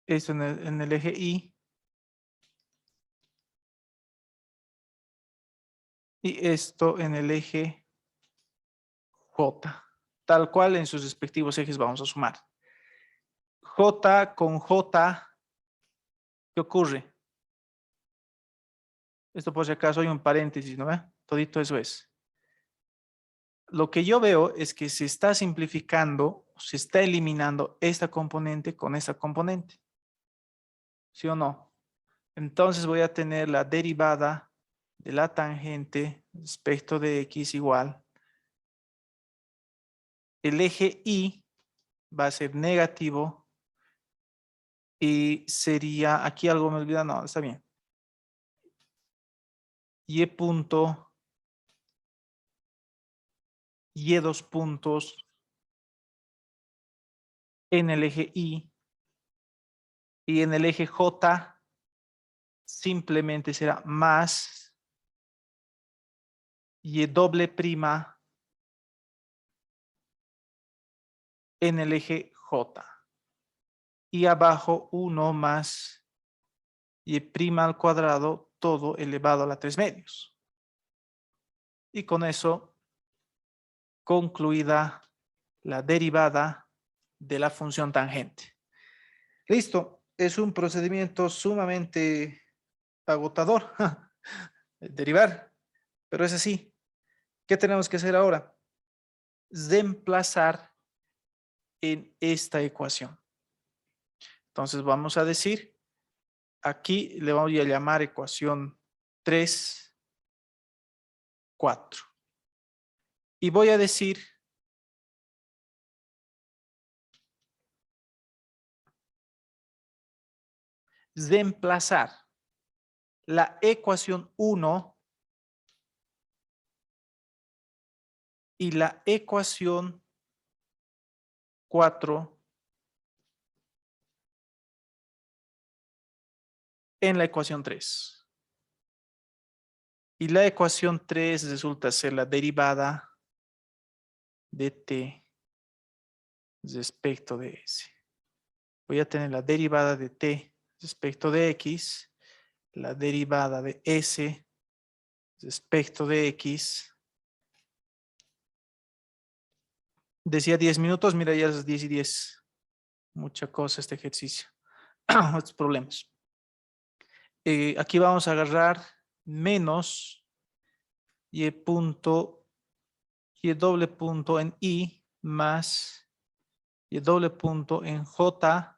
Speaker 1: Esto en el eje I. Y esto en el eje J. Tal cual en sus respectivos ejes vamos a sumar. J con J, ¿qué ocurre? Esto por si acaso hay un paréntesis, ¿no ve? Todito eso es. Lo que yo veo es que se está simplificando, se está eliminando esta componente con esta componente. ¿Sí o no? Entonces voy a tener la derivada de la tangente respecto de X igual. El eje Y va a ser negativo y sería, aquí algo me olvida, no, está bien. Y punto, Y dos puntos en el eje Y y en el eje J simplemente será más Y doble prima en el eje J. Y abajo 1 más Y prima al cuadrado todo elevado a la 3 medios. Y con eso concluida la derivada de la función tangente. Listo, es un procedimiento sumamente agotador, derivar, pero es así. ¿Qué tenemos que hacer ahora? Reemplazar en esta ecuación. Entonces vamos a decir, aquí le voy a llamar ecuación 3, 4. Y voy a decir reemplazar la ecuación 1 y la ecuación 4 en la ecuación 3. Y la ecuación 3 resulta ser la derivada de t respecto de s. Voy a tener la derivada de t respecto de x, la derivada de s respecto de x. Decía 10 minutos, mira, ya es 10 y 10. Mucha cosa este ejercicio. Estos problemas. Aquí vamos a agarrar menos y punto y doble punto en i más y doble punto en j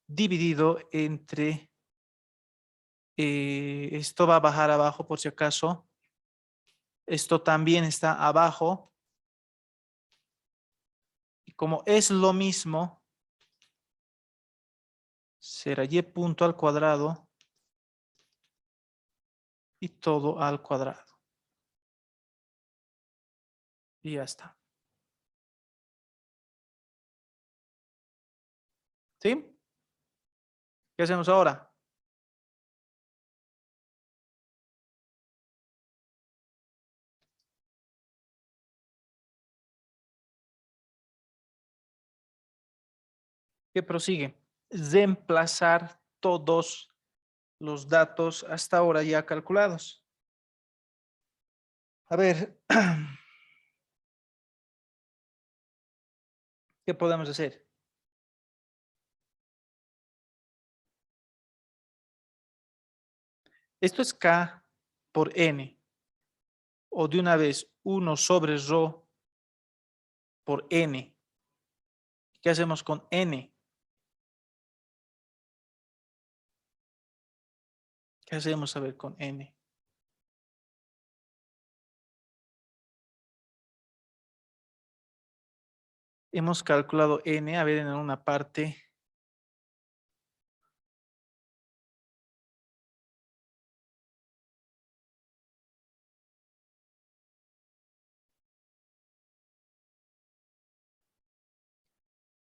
Speaker 1: dividido entre, esto va a bajar abajo por si acaso, esto también está abajo, y como es lo mismo, será y punto al cuadrado y todo al cuadrado. Y ya está. ¿Sí? ¿Qué hacemos ahora? ¿Qué prosigue? Reemplazar todos los datos hasta ahora ya calculados. A ver, ¿qué podemos hacer? Esto es K por N. O de una vez 1 sobre rho por N. ¿Qué hacemos con N? ¿Qué hacemos a ver con N? Hemos calculado N, a ver en una parte.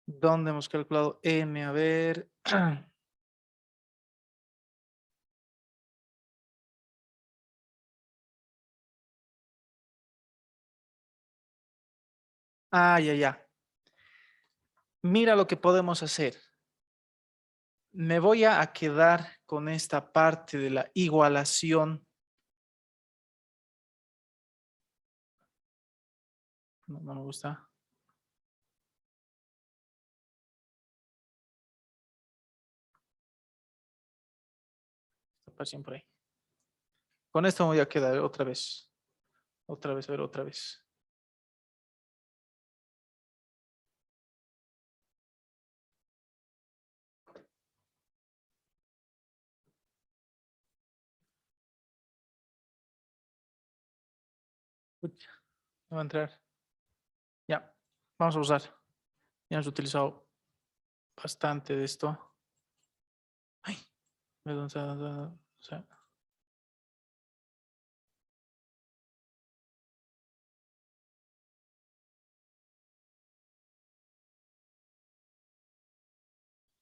Speaker 1: ¿Dónde hemos calculado N? A ver. Ah, ya. Mira lo que podemos hacer. Me voy a quedar con esta parte de la igualación. No me gusta. Está por ahí. Con esto me voy a quedar otra vez. Otra vez, a ver, otra vez. Uch, no va a entrar. Ya, vamos a usar. Ya hemos utilizado bastante de esto. Ay, perdón, o sea,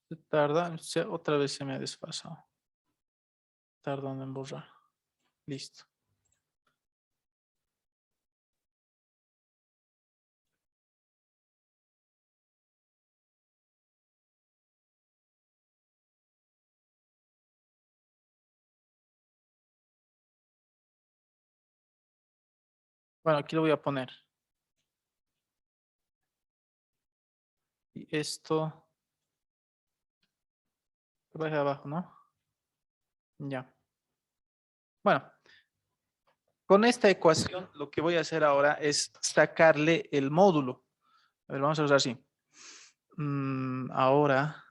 Speaker 1: se tarda, otra vez se me ha desfasado. Tardando en borrar. Listo. Bueno, aquí lo voy a poner. Y esto baja abajo, ¿no? Ya. Bueno, con esta ecuación lo que voy a hacer ahora es sacarle el módulo. A ver, vamos a usar así. Ahora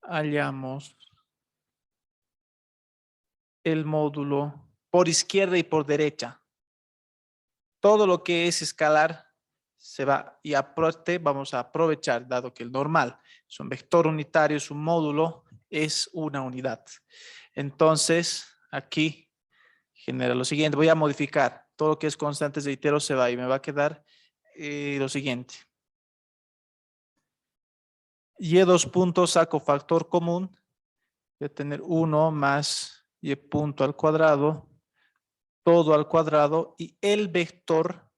Speaker 1: hallamos el módulo por izquierda y por derecha. Todo lo que es escalar se va y aparte vamos a aprovechar, dado que el normal es un vector unitario, su módulo es una unidad. Entonces, aquí genera lo siguiente. Voy a modificar todo lo que es constantes de Itero se va y me va a quedar lo siguiente. Y dos puntos saco factor común. Voy a tener 1 más y punto al cuadrado, todo al cuadrado y el vector,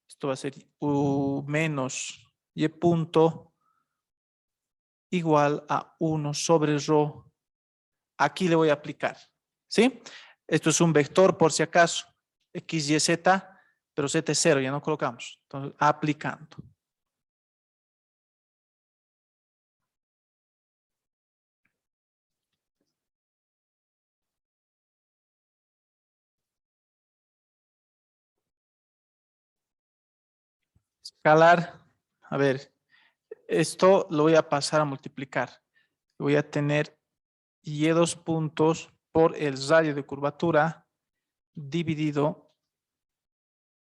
Speaker 1: esto va a ser u menos y punto igual a 1 sobre rho. Aquí le voy a aplicar, ¿sí? Esto es un vector por si acaso, x, y, z, pero z es 0, ya no colocamos. Entonces, aplicando. Escalar, a ver, esto lo voy a pasar a multiplicar. Voy a tener y dos puntos por el radio de curvatura dividido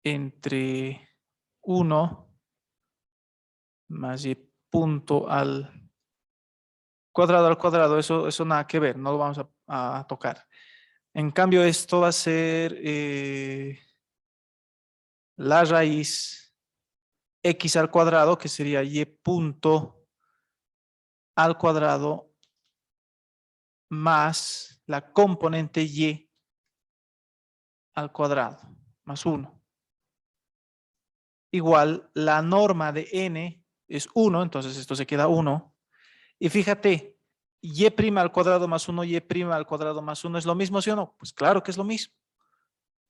Speaker 1: entre 1 más y punto al cuadrado. Eso nada que ver, no lo vamos a tocar. En cambio, esto va a ser la raíz x al cuadrado, que sería y punto al cuadrado más la componente y al cuadrado, más 1. Igual la norma de n es 1, entonces esto se queda 1. Y fíjate, y' al cuadrado más 1, y' al cuadrado más 1 es lo mismo, ¿sí o no? Pues claro que es lo mismo.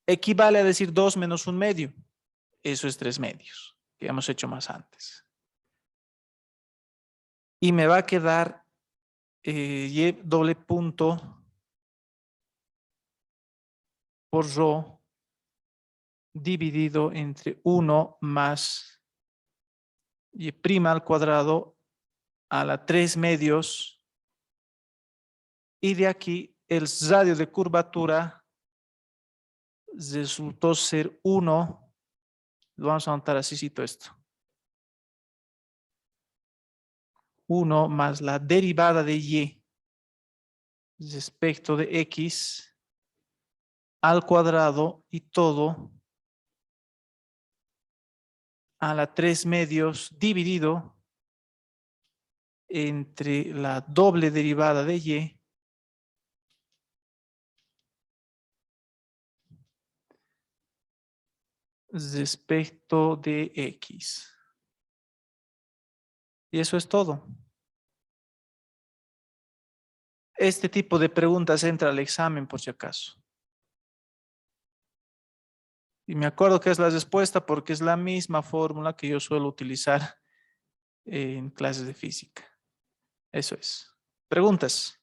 Speaker 1: Equivale a decir 2 menos 1 medio. Eso es 3 medios, que hemos hecho más antes. Y me va a quedar y doble punto por rho dividido entre 1 más y' al cuadrado a la 3 medios. Y de aquí el radio de curvatura resultó ser 1. Lo vamos a anotar así, cito esto. 1 más la derivada de y respecto de x al cuadrado y todo a la 3 medios dividido entre la doble derivada de y respecto de x. Y eso es todo. Este tipo de preguntas entra al examen por si acaso. Y me acuerdo que es la respuesta porque es la misma fórmula que yo suelo utilizar en clases de física. Eso es. ¿Preguntas?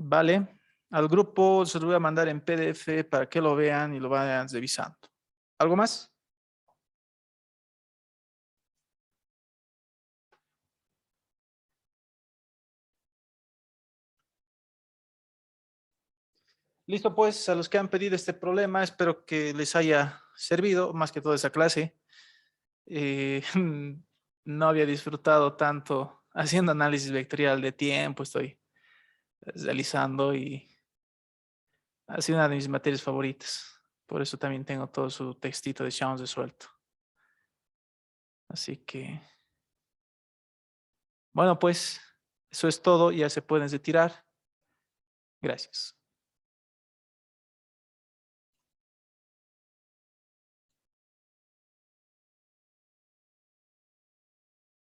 Speaker 1: Vale. Al grupo se lo voy a mandar en PDF para que lo vean y lo vayan revisando. ¿Algo más? Listo, pues, a los que han pedido este problema, espero que les haya servido, más que toda esa clase. Eh, no había disfrutado tanto haciendo análisis vectorial de tiempo, estoy realizando y ha sido una de mis materias favoritas. Por eso también tengo todo su textito de Chance resuelto. Así que, bueno, pues, eso es todo. Ya se pueden retirar. Gracias.